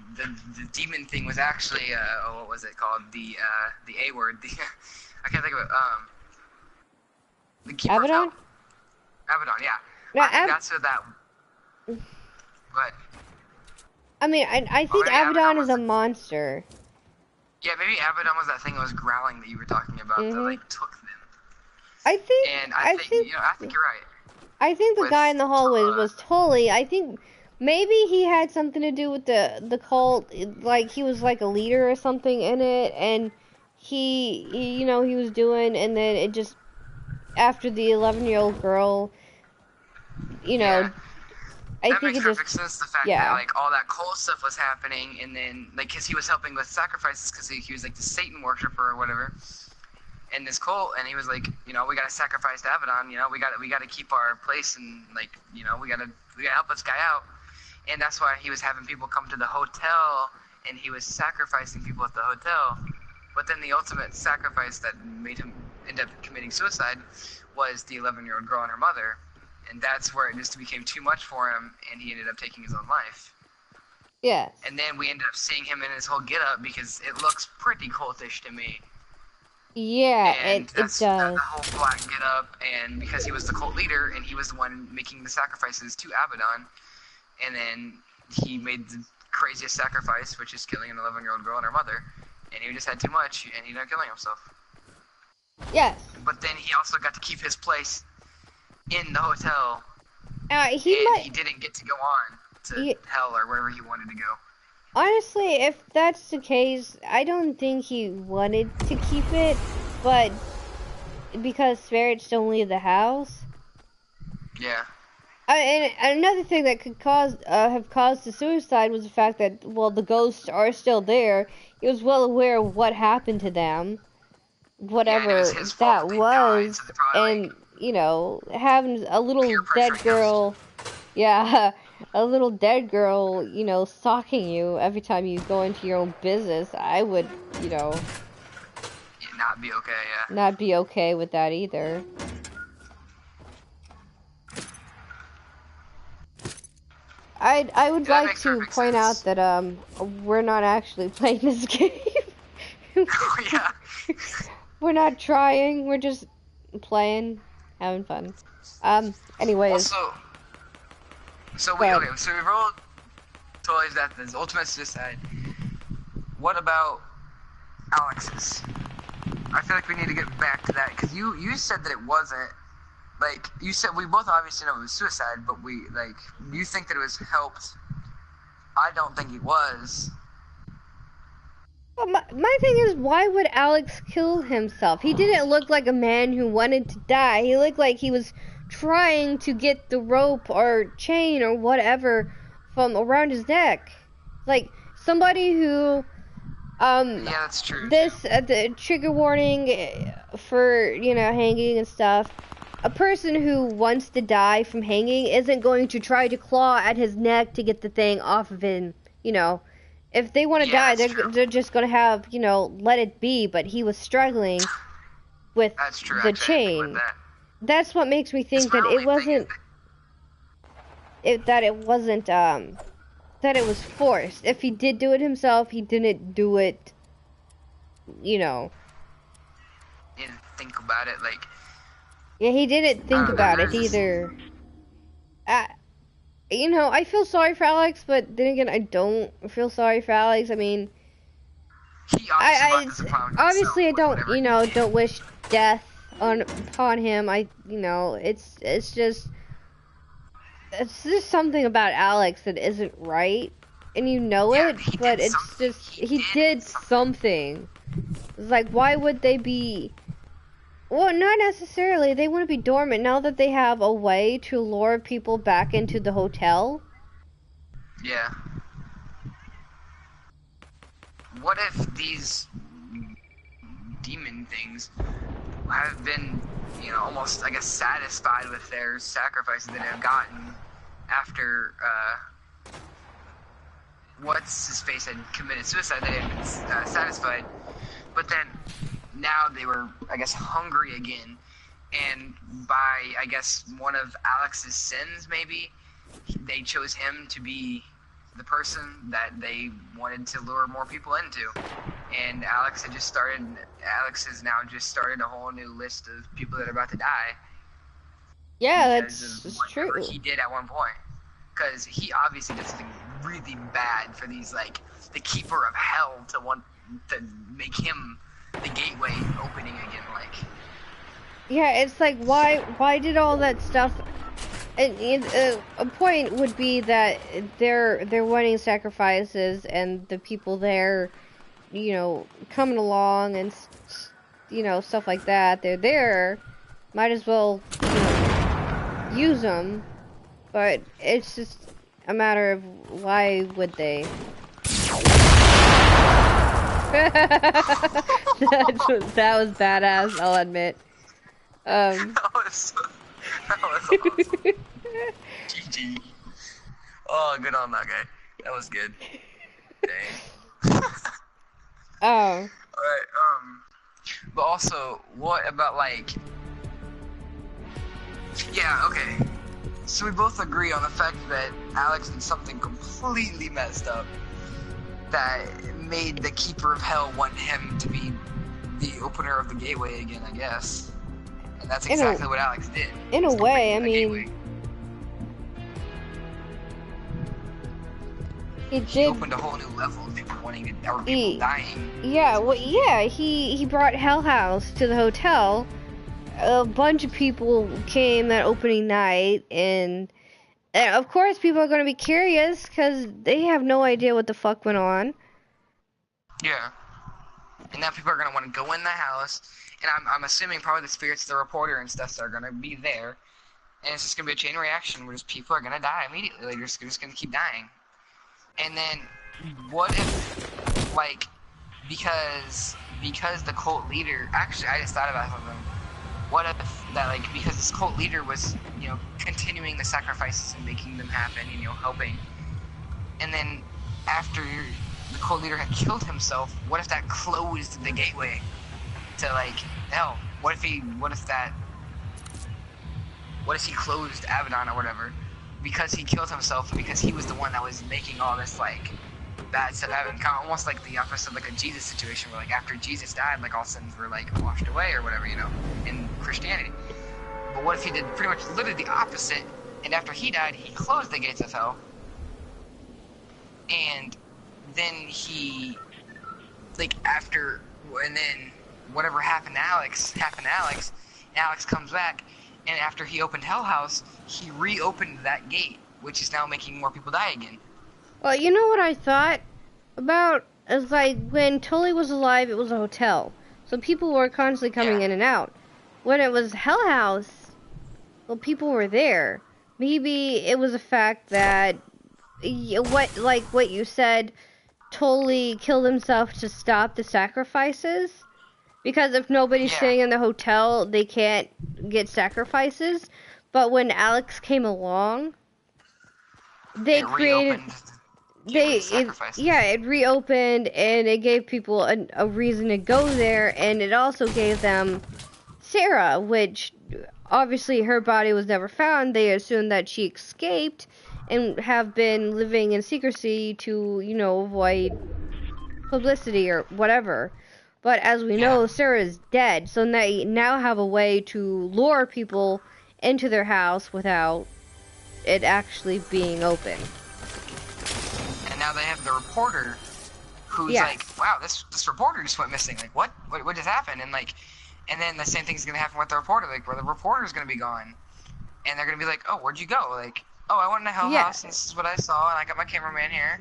demon thing was actually what was it called, the A word, I can't think of it, the keeper Abaddon? Abaddon, yeah. I think that's what that. But I mean, I think Abaddon is a monster. Yeah, maybe Abaddon was that thing that was growling that you were talking about that took them. I think you're right. I think the guy in the hallway was Tully. I think maybe he had something to do with the cult, like he was like a leader or something in it, and he was doing, and then it just, after the 11-year-old girl, I think makes perfect sense, the fact that all that cult stuff was happening, and then because he was helping with sacrifices because he was like the Satan worshiper or whatever. in this cult, and he was like, you know, we gotta sacrifice to Abaddon. You know, we gotta keep our place, and like, you know, we gotta help this guy out. And that's why he was having people come to the hotel, and he was sacrificing people at the hotel. But then the ultimate sacrifice that made him end up committing suicide was the 11-year-old girl and her mother. And that's where it just became too much for him, and he ended up taking his own life. Yes. And then we ended up seeing him in his whole get-up, because it looks pretty cultish to me. Yeah, And it that's does. the whole black get-up, and because he was the cult leader, and he was the one making the sacrifices to Abaddon, and then he made the craziest sacrifice, which is killing an 11-year-old girl and her mother, and he just had too much, and he ended up killing himself. Yes. But then he also got to keep his place in the hotel, He didn't get to go on to hell or wherever he wanted to go. Honestly, if that's the case, I don't think he wanted to keep it, but because spirits don't leave the house. Yeah. And another thing that could have caused the suicide was the fact that, well, the ghosts are still there. He was well aware of what happened to them, whatever that was, and, you know, having a little dead girl, yeah, a little dead girl, you know, stalking you every time you go into your own business, I would, you know, not be okay, yeah. Not be okay with that either. I would like to point out that we're not actually playing this game. Oh yeah. We're not trying. We're just playing, having fun. Anyways. Also, so we rolled told his death as ultimate suicide. What about Alex's? I feel like we need to get back to that, because you said that it wasn't. Like, you said, we both obviously know it was suicide, but you think that it was helped. I don't think it was. Well, my thing is, why would Alex kill himself? He didn't look like a man who wanted to die. He looked like he was trying to get the rope or chain or whatever from around his neck. Like, somebody who, yeah, that's true. The trigger warning for, you know, hanging and stuff. A person who wants to die from hanging isn't going to try to claw at his neck to get the thing off of him, you know. If they want to die, they're just going to have, you know, let it be, but he was struggling with the chain. That's what makes me think that it wasn't, that it was forced. If he did do it himself, he didn't do it, you know. He didn't think about it, like. Yeah, he didn't think about it either. You know, I feel sorry for Alex, but then again, I don't feel sorry for Alex. I mean, obviously I don't, you know, don't wish death upon him. You know, it's just something about Alex that isn't right, and you know it, but it's just, he did something. It's like, why would they be... Well, not necessarily. They wouldn't be dormant now that they have a way to lure people back into the hotel. Yeah. What if these demon things have been, you know, almost, I guess, satisfied with their sacrifices that they've gotten after, what's-his-face had committed suicide? They had been satisfied. But then... now they were, I guess, hungry again, and by, I guess, one of Alex's sins, maybe, they chose him to be the person that they wanted to lure more people into. And Alex has now just started a whole new list of people that are about to die. Yeah, that's true. He did at one point. Because he obviously did something really bad for these, like, the keeper of hell to want to make him the gateway opening again, like. Yeah, it's like, why did all that stuff? And a point would be that they're wanting sacrifices, and the people there, you know, coming along and, you know, stuff like that. They're there, might as well, you know, use them. But it's just a matter of why would they? That was badass, I'll admit. That was awesome. GG. Oh, good on that guy. That was good. Dang. Oh. Alright, but also, what about like, yeah, okay. So we both agree on the fact that Alex did something completely messed up that made the Keeper of Hell want him to be the opener of the gateway again, I guess. And that's exactly what Alex did. In a way, I mean, gateway. He opened a whole new level of people wanting to, or people dying. Yeah, well, yeah, he brought Hell House to the hotel. A bunch of people came that opening night, and of course people are going to be curious because they have no idea what the fuck went on. Yeah. And now people are going to want to go in the house, and I'm assuming probably the spirits of the reporter and stuff are going to be there, and it's just going to be a chain reaction where just people are going to die immediately. Like, they're just going to keep dying. And then, what if, like, because the cult leader, actually, I just thought about something. What if that, like, because this cult leader was, you know, continuing the sacrifices and making them happen, you know, helping, and then after the cult leader had killed himself, what if that closed the gateway to, like, hell? What if he closed Abaddon or whatever? Because he killed himself, because he was the one that was making all this, like, bad stuff happen. Kind of almost like the opposite of, like, a Jesus situation, where, like, after Jesus died, like, all sins were, like, washed away or whatever, you know, in Christianity. But what if he did pretty much literally the opposite, and after he died, he closed the gates of hell, and then he, like, and then whatever happened to Alex, and Alex comes back, and after he opened Hell House, he reopened that gate, which is now making more people die again. Well, you know what I thought about? Is like, when Tully was alive, it was a hotel. So people were constantly coming in and out. When it was Hell House, well, people were there. Maybe it was a fact that, what you said, Tully killed himself to stop the sacrifices. Because if nobody's staying in the hotel, they can't get sacrifices. But when Alex came along, they created... it reopened, and it gave people a reason to go there, and it also gave them Sarah, which obviously her body was never found. They assumed that she escaped and have been living in secrecy to, you know, avoid publicity or whatever. But as we know, Sarah's dead, so they now have a way to lure people into their house without it actually being open. And now they have the reporter, who's like, wow, this reporter just went missing. Like, what just happened? And like, and then the same thing's gonna happen with the reporter. Like, where the reporter's gonna be gone, and they're gonna be like, oh, where'd you go? Like, oh, I went in a Hell House, and this is what I saw, and I got my cameraman here.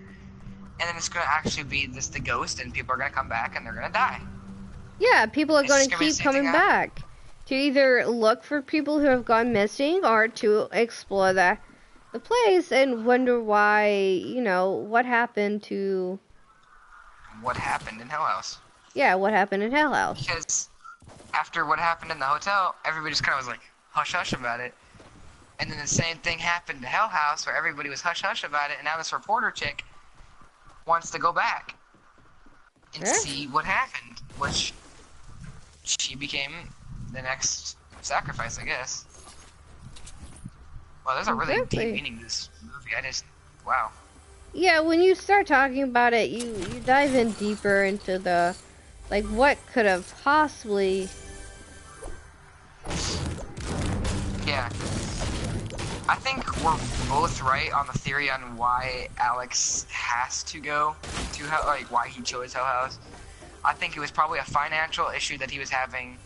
And then it's gonna actually be the ghost, and people are gonna come back, and they're gonna die. Yeah, people are going to keep coming back to either look for people who have gone missing or to explore the place and wonder why, you know, what happened in Hell House. Yeah, what happened in Hell House. Because after what happened in the hotel, everybody just kind of was like hush hush about it. And then the same thing happened to Hell House, where everybody was hush hush about it, and now this reporter chick wants to go back and see what happened, which she became the next sacrifice, I guess. Well, there's a really deep meaning to this movie. Wow. Yeah, when you start talking about it, you dive in deeper into the, like, what could have possibly... Yeah. I think we're both right on the theory on why Alex has to go to Hell, like why he chose Hell House. I think it was probably a financial issue that he was having,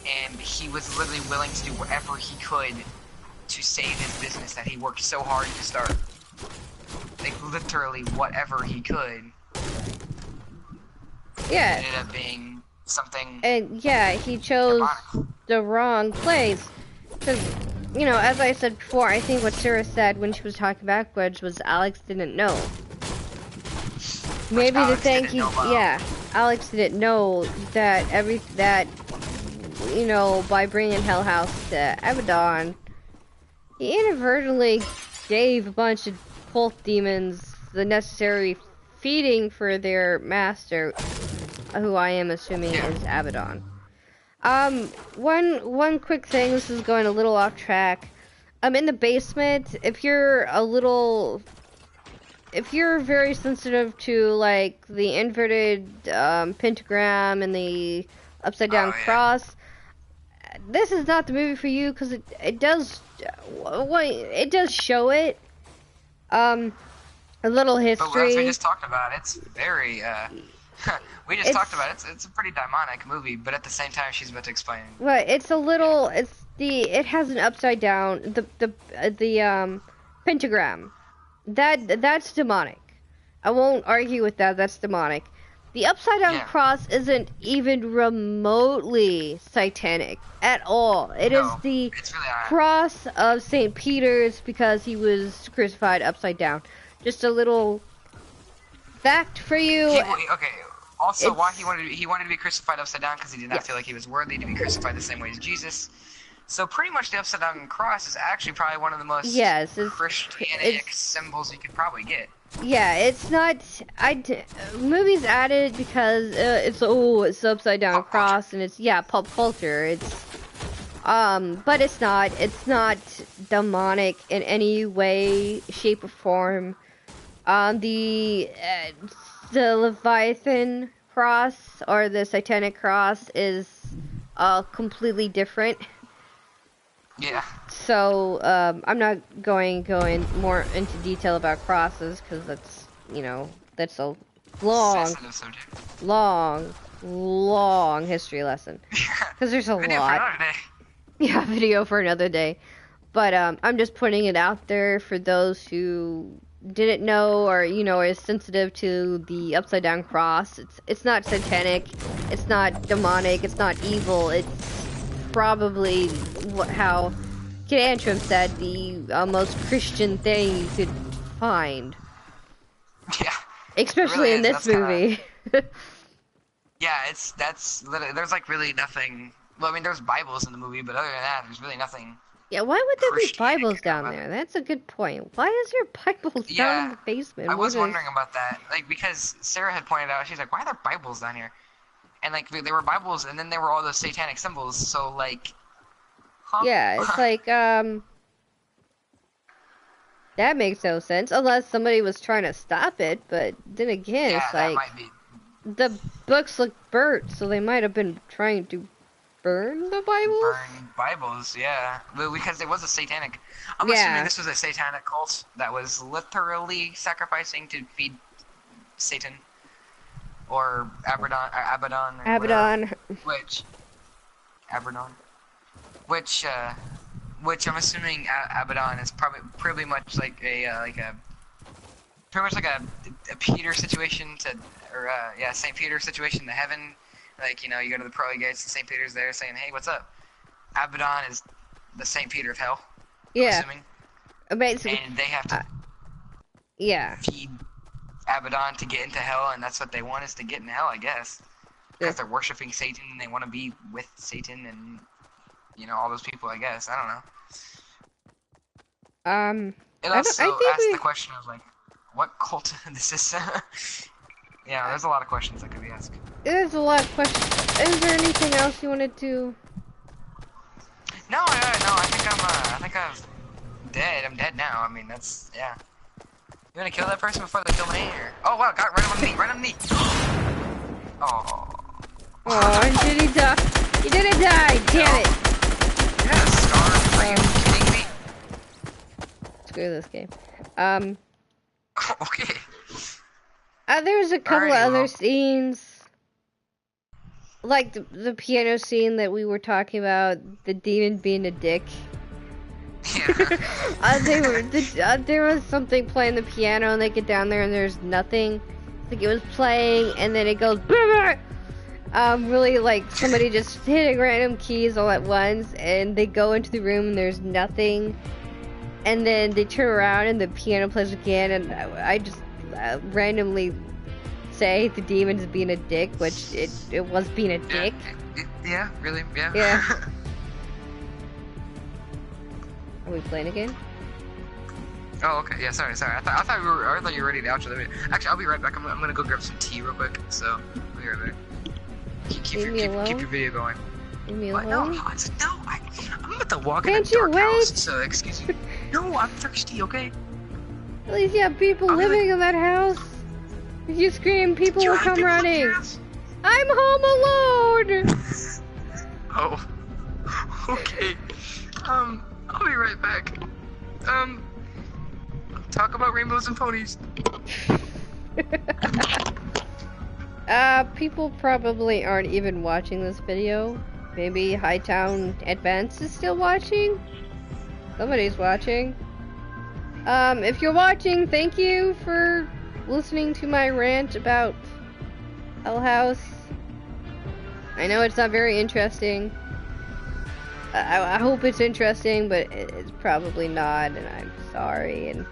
and he was literally willing to do whatever he could to save his business that he worked so hard to start. Like, literally whatever he could. Yeah. It ended up being something... And, yeah, he chose the wrong place. Because, you know, as I said before, I think what Sarah said when she was talking backwards was Alex didn't know. Maybe the thing he... Yeah. Alex didn't know that by bringing Hell House to Abaddon, he inadvertently gave a bunch of cult demons the necessary feeding for their master, who I am assuming is Abaddon. One quick thing, this is going a little off track. In the basement, if you're very sensitive to, like, the inverted pentagram and the upside down cross, this is not the movie for you, because it does show it. A little history. But as we just talked about, it's very talked about it. It's a pretty demonic movie, but at the same time, she's about to explain. Well, it has an upside down the pentagram. That's demonic. I won't argue with that. That's demonic. The upside down cross isn't even remotely satanic at all. It is the cross of St. Peter's because he was crucified upside down. Just a little fact for you. Also, why he wanted to be crucified upside down because he did not feel like he was worthy to be crucified the same way as Jesus. So pretty much the upside down cross is actually probably one of the most Christianic symbols you could probably get. Yeah, it's not. Movies added because it's upside down cross and it's pop culture. It's but it's not demonic in any way, shape, or form. The Leviathan cross or the Satanic cross is completely different. Yeah. So I'm not going more into detail about crosses because that's a long history lesson. Because there's a lot. Yeah, video for another day. But I'm just putting it out there for those who didn't know or is sensitive to the upside down cross. It's not satanic. It's not demonic. It's not evil. It's probably how Kid Antrim said, the most Christian thing you could find. Yeah. Especially really in this movie. That's literally, there's like really nothing. Well, I mean, there's Bibles in the movie, but other than that, there's really nothing. Yeah, why would there be Bibles down there? That's a good point. Why is there Bibles down in the basement? I was wondering about that. Like, because Sarah had pointed out, she's like, why are there Bibles down here? And, like, there were Bibles, and then there were all those satanic symbols, so, like... Huh? Yeah, it's like, that makes no sense, unless somebody was trying to stop it, but then again, it's like... That might be. The books look burnt, so they might have been trying to burn the Bibles? Burn Bibles, yeah. Well, because it was a satanic... I'm assuming this was a satanic cult that was literally sacrificing to feed Satan. Or Abaddon. Abaddon. Which I'm assuming Abaddon is probably much like a Peter situation St. Peter situation to heaven. Like, you go to the pearly gates and St. Peter's there saying, hey, what's up? Abaddon is the St. Peter of hell. Yeah. I'm assuming. Basically. And they have to feed Abaddon to get into hell, and that's what they want, is to get in hell, I guess. Because they're worshiping Satan and they want to be with Satan and all those people, I guess. I don't know. It also asks the question of, like, what cult this is. Yeah, there's a lot of questions that could be asked. There's a lot of questions. Is there anything else you wanted to... No, I think I'm dead. I'm dead now. I mean, that's, yeah. You wanna kill that person before they kill me? Or... Oh, wow, got right on me. Oh. Oh, did he die? He didn't die, damn it. You had a scar? Are you kidding me? Screw this game. Okay. There's a couple of other scenes. Like the piano scene that we were talking about, the demon being a dick. Yeah. There was something playing the piano and they get down there and there's nothing. Like it was playing and then it goes really like somebody just hitting random keys all at once and they go into the room and there's nothing. And then they turn around and the piano plays again and I just randomly say the demon's being a dick, which it was being a dick. Yeah, really, yeah. Yeah. Are we playing again? Oh, okay. Yeah, sorry. I thought you were ready to outro the video. Actually, I'll be right back. I'm gonna go grab some tea real quick. So, I'll be right back. Keep your video going. Leave me What? alone? No, I'm about to walk Can't in a you dark wait? house. So, excuse me. No, I'm thirsty. Okay. At least you have people I'll be living in that house. If you scream, people will come running. I'm home alone. Oh. Okay. I'll be right back. Talk about rainbows and ponies. People probably aren't even watching this video. Maybe Hightown Advance is still watching? Somebody's watching. If you're watching, thank you for listening to my rant about Hell House. I know it's not very interesting. I hope it's interesting, but it's probably not, and I'm sorry, and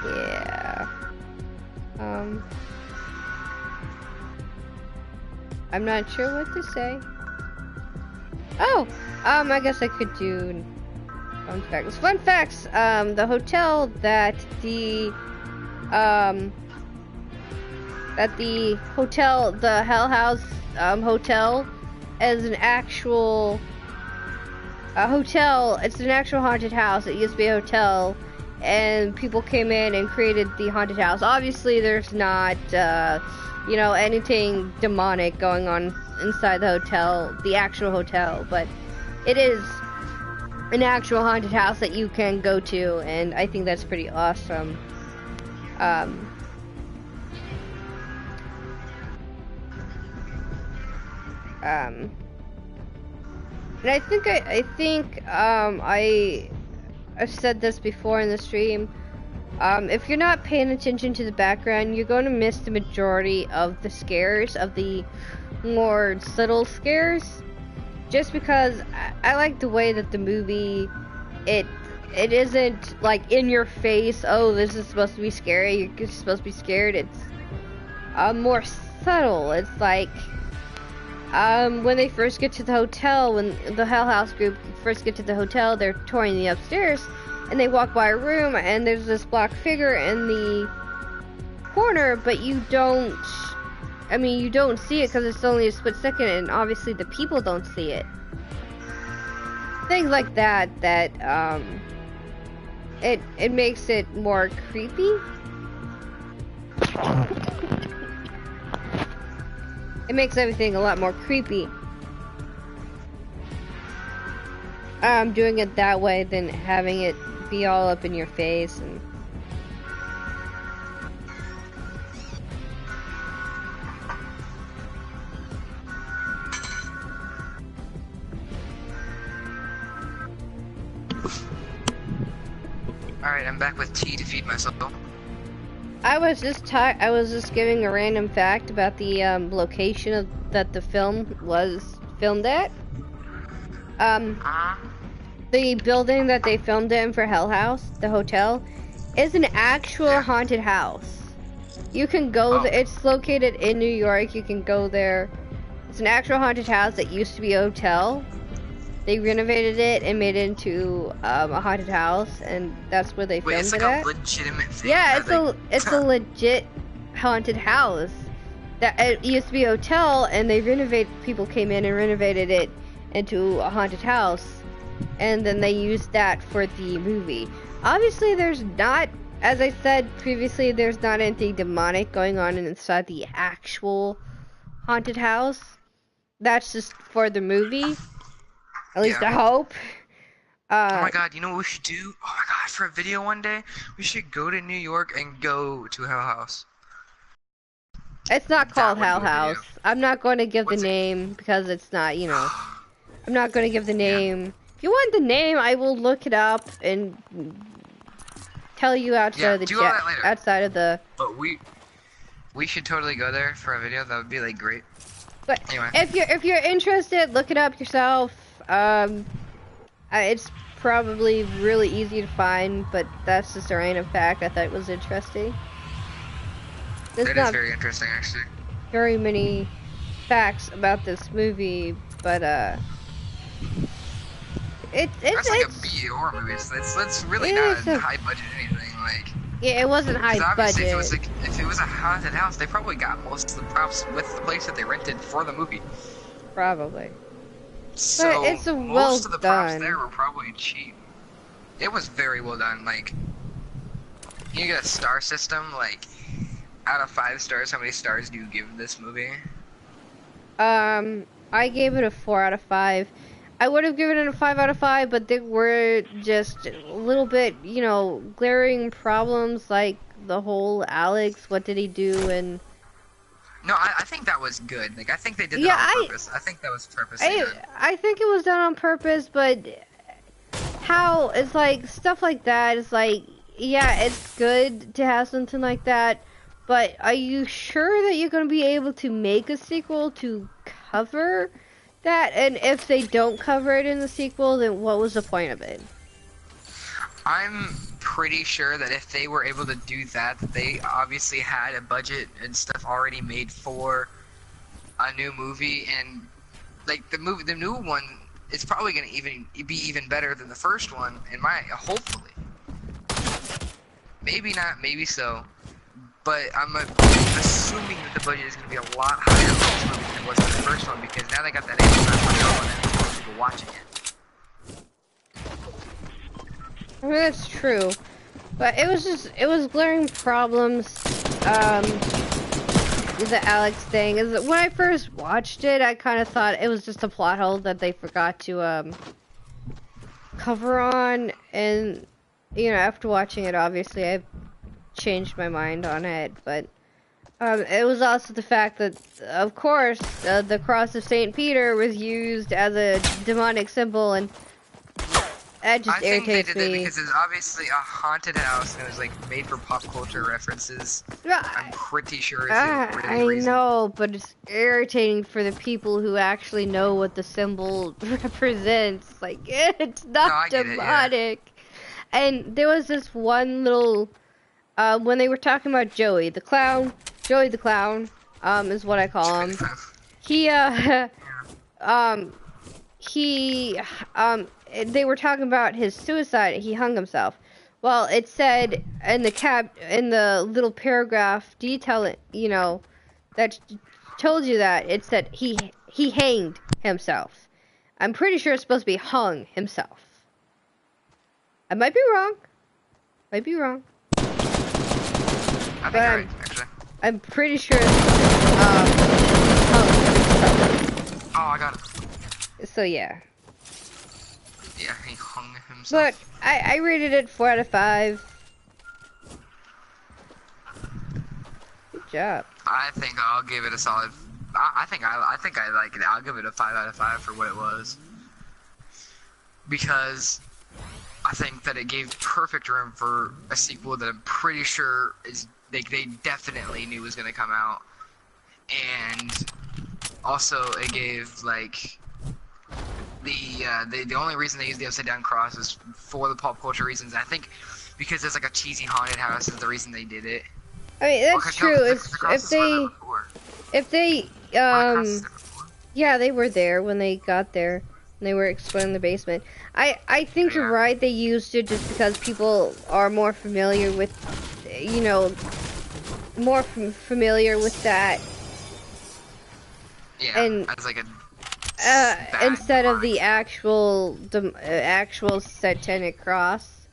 yeah. I'm not sure what to say. Oh, I guess I could do fun facts. Fun facts, the hotel that the Hell House, hotel is an actual hotel. It's an actual haunted house. It used to be a hotel, and people came in and created the haunted house. Obviously, there's not, you know, anything demonic going on inside the hotel, the actual hotel, but it is an actual haunted house that you can go to, and I think that's pretty awesome. And I think I've said this before in the stream. If you're not paying attention to the background, you're going to miss the majority of the scares, of the more subtle scares. Just because I like the way that the movie, it isn't like in your face. Oh, this is supposed to be scary. You're supposed to be scared. It's more subtle. It's like when they first get to the hotel, when the Hell House group first get to the hotel, they're touring the upstairs, and they walk by a room, and there's this black figure in the corner, but you don't see it because it's only a split second, and obviously the people don't see it. Things like that, it makes it more creepy. It makes everything a lot more creepy. Doing it that way than having it be all up in your face and Alright, I'm back with tea to feed myself. I was just giving a random fact about the location that the film was filmed at. The building that they filmed in for Hell House, the hotel, is an actual haunted house. You can go there. It's located in New York. You can go there. It's an actual haunted house that used to be a hotel. They renovated it and made it into a haunted house, and that's where they filmed it's like it at. a legitimate thing. Yeah, it's a legit haunted house. That it used to be a hotel, and people came in and renovated it into a haunted house, and then they used that for the movie. Obviously, there's not, as I said previously, there's not anything demonic going on inside the actual haunted house. That's just for the movie. At least I hope. Oh my god, you know what we should do? Oh my god, for a video one day, we should go to New York and go to Hell House. It's not called Hell House. I'm not going to give the name because it's not, you know. I'm not going to give the name. If you want the name, I will look it up and tell you outside of the outside of the. But we should totally go there for a video. That would be like great. But anyway, if you're interested, look it up yourself. It's probably really easy to find, but that's just a random fact I thought was interesting. There's That is not very interesting, actually. very many facts about this movie, but That's like a it's B horror movie. It's really not it's a a high budget or anything. Like, yeah, it wasn't high because obviously budget. if it was a haunted house, they probably got most of the props with the place that they rented for the movie. Probably. But So it's a well most of the props there done. were probably cheap. It was very well done. Like, you get a star system. Like, out of 5 stars, how many stars do you give this movie? I gave it a 4 out of 5. I would have given it a 5 out of 5, but there were just a little bit, you know, glaring problems like the whole Alex, what did he do, and No, I think that was good. Like, I think they did that yeah, on purpose. I think that was purposely done. I think it was done on purpose, but how it's like stuff like that is like, yeah, it's good to have something like that, but are you sure that you're going to be able to make a sequel to cover that? And if they don't cover it in the sequel, then what was the point of it? I'm pretty sure that if they were able to do that, they obviously had a budget and stuff already made for a new movie, and like the new one is probably gonna be even better than the first one. Hopefully, maybe not, maybe so, but I'm assuming that the budget is gonna be a lot higher for this movie than it was for the first one, because now they got that extra money on it, and more people watching it. I mean, that's true, but it was glaring problems. The Alex thing is that when I first watched it, I kind of thought it was just a plot hole that they forgot to cover on, and you know, after watching it, obviously I've changed my mind on it. But it was also the fact that, of course, the cross of Saint Peter was used as a demonic symbol, and that just I think they irritates did that me. because it's obviously a haunted house and it was like made for pop culture references. I'm pretty sure it's the I reason. know, but it's irritating for the people who actually know what the symbol represents. Like, it's No, I not get it, yeah. demonic. And there was this one little, when they were talking about Joey the clown, is what I call him. He, they were talking about his suicide. He hung himself. Well, it said in the little paragraph detailing, you know, that told you that, it said he hanged himself. I'm pretty sure it's supposed to be hung himself. I might be wrong. I think you're right, actually. I'm pretty sure it's hung himself. Oh, I got it. So yeah. Yeah, he hung himself. But I rated it 4 out of 5. Good job. I think I'll give it a solid. I think I like it. I'll give it a 5 out of 5 for what it was, because I think that it gave perfect room for a sequel that I'm pretty sure is they definitely knew was gonna come out, and also it gave like the only reason they used the upside down cross is for the pop culture reasons. I think because it's like a cheesy haunted house is the reason they did it. I mean, that's true. If they yeah, they were there when they got there. And they were exploring the basement. I think you're right. They used it just because people are more familiar with, you know, familiar with that. Yeah, and as like a instead of the actual satanic cross.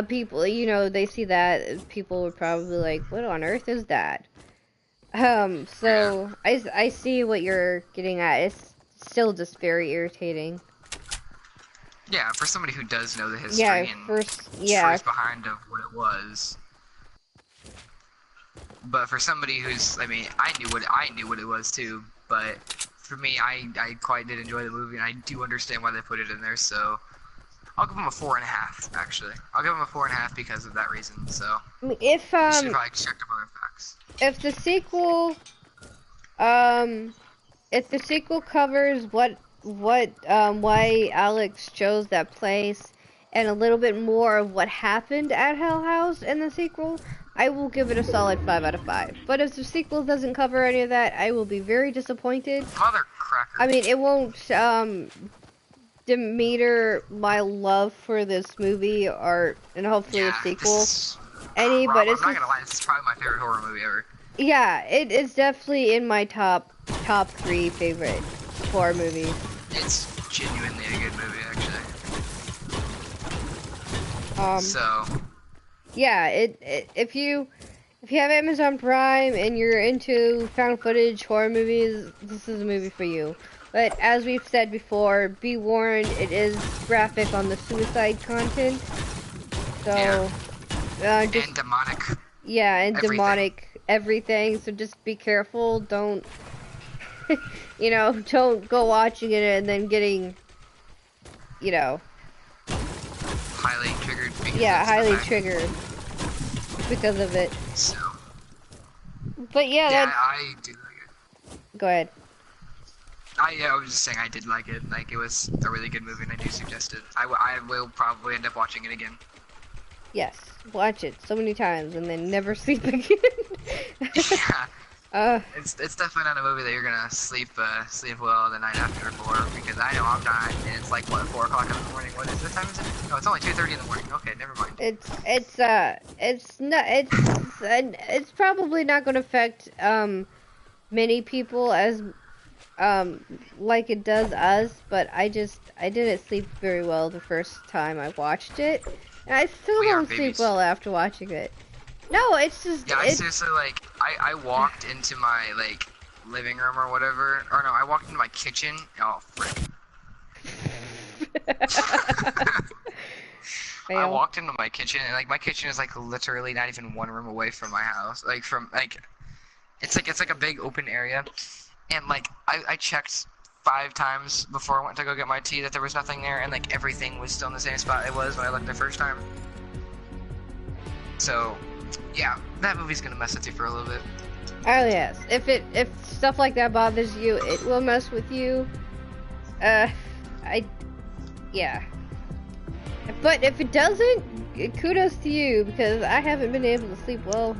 People, you know, they see that, people would probably like, what on earth is that? So I see what you're getting at. It's still just very irritating. Yeah, for somebody who does know the history and truth behind of what it was. But for somebody who's, I mean, I knew what it was too. But for me, I quite did enjoy the movie, and I do understand why they put it in there. So I'll give them a 4.5. Actually, I'll give them a 4.5 because of that reason. So if you should probably check up other facts. If the sequel covers why Alex chose that place, and a little bit more of what happened at Hell House in the sequel, I will give it a solid 5 out of 5. But if the sequel doesn't cover any of that, I will be very disappointed. Mother cracker. I mean, it won't demeter my love for this movie and hopefully a sequel but it's I'm not gonna lie, this is probably my favorite horror movie ever. Yeah, it's definitely in my top 3 favorite horror movies. It's genuinely a good movie, actually. So yeah, if you have Amazon Prime and you're into found footage horror movies, this is a movie for you. But as we've said before, be warned, it is graphic on the suicide content. So and demonic. Yeah, and demonic everything. So just be careful. Don't don't go watching it and then getting highly triggered. Highly triggered because of it. So. But I do like it. Go ahead. I was just saying I did like it. Like, it was a really good movie, and I do suggest it. I will probably end up watching it again. Yes, watch it so many times and then never sleep again. Yeah. It's definitely not a movie that you're gonna sleep well the night after for, because I know I'm not, and it's like, what, 4 o'clock in the morning? What time is it? Oh, it's only 2:30 in the morning. Okay, never mind. It's probably not gonna affect many people as like it does us, but I didn't sleep very well the first time I watched it, and I still don't sleep well after watching it. No, it's just... Yeah, I seriously, like, I walked into my, like, living room or whatever, or no, I walked into my kitchen, oh, frick. I walked into my kitchen, and, like, my kitchen is, like, literally not even 1 room away from my house, like, it's like a big open area, and, like, I checked 5 times before I went to go get my tea that there was nothing there, and, like, everything was still in the same spot it was when I looked the first time. So... yeah, that movie's gonna mess with you for a little bit. Oh yes, if stuff like that bothers you, it will mess with you. Yeah. But if it doesn't, kudos to you, because I haven't been able to sleep well.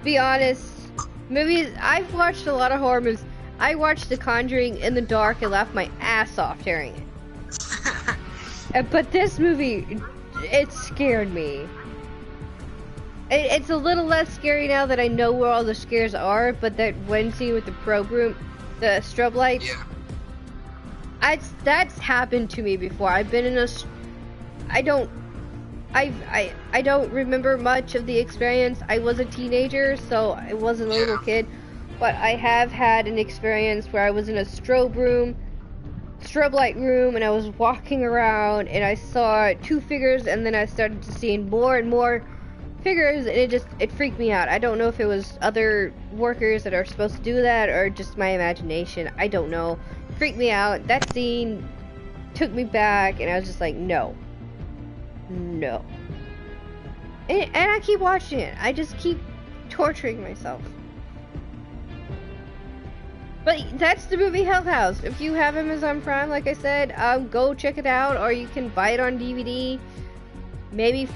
Be honest, movies, I've watched a lot of horror movies. I watched The Conjuring in the dark and laughed my ass off during it. But this movie, it scared me. It's a little less scary now that I know where all the scares are, but that one scene with the probe room, the strobe lights, that's happened to me before. I've been in I don't remember much of the experience. I was a teenager, so I wasn't a little kid, but I have had an experience where I was in a strobe light room, and I was walking around, and I saw 2 figures, and then I started to see more and more figures, and it freaked me out. I don't know if it was other workers that are supposed to do that or just my imagination. I don't know. It freaked me out. That scene took me back, and I was just like, no. And I keep watching it. I just keep torturing myself. But that's the movie Hell House. If you have Amazon Prime, like I said, go check it out, or you can buy it on DVD. Maybe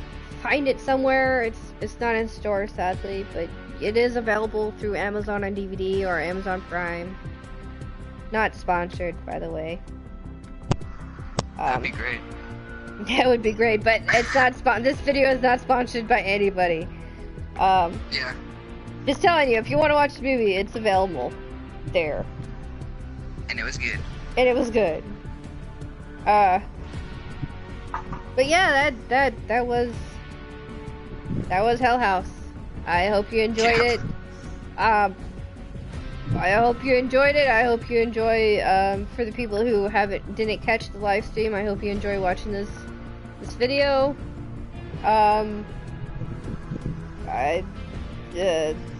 find it somewhere. It's not in stores, sadly, but it is available through Amazon on DVD or Amazon Prime. Not sponsored, by the way. That'd be great. That would be great, but it's not this video is not sponsored by anybody. Yeah. Just telling you, if you want to watch the movie, it's available there. And it was good. And it was good. But yeah, that was Hell House. I hope you enjoyed it. I hope you enjoyed it. I hope you enjoy, for the people who didn't catch the live stream, I hope you enjoy watching this video.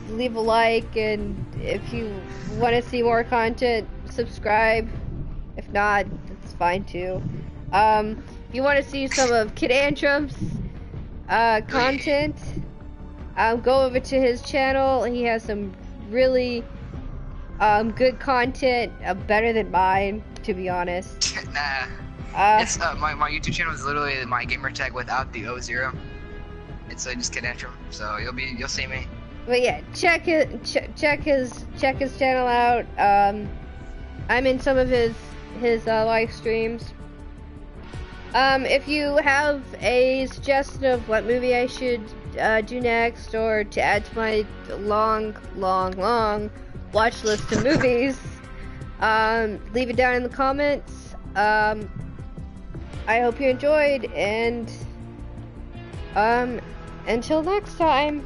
Leave a like, and if you want to see more content, subscribe. If not, it's fine too. If you want to see some of Kid Antrum's content, go over to his channel. He has some really good content, better than mine, to be honest. Nah. It's my YouTube channel is literally my gamer tag without the O0. It's just Katt Antrim, so you'll see me. But yeah, check his channel out. I'm in some of his live streams. If you have a suggestion of what movie I should do next, or to add to my long watch list of movies, leave it down in the comments. I hope you enjoyed, and until next time.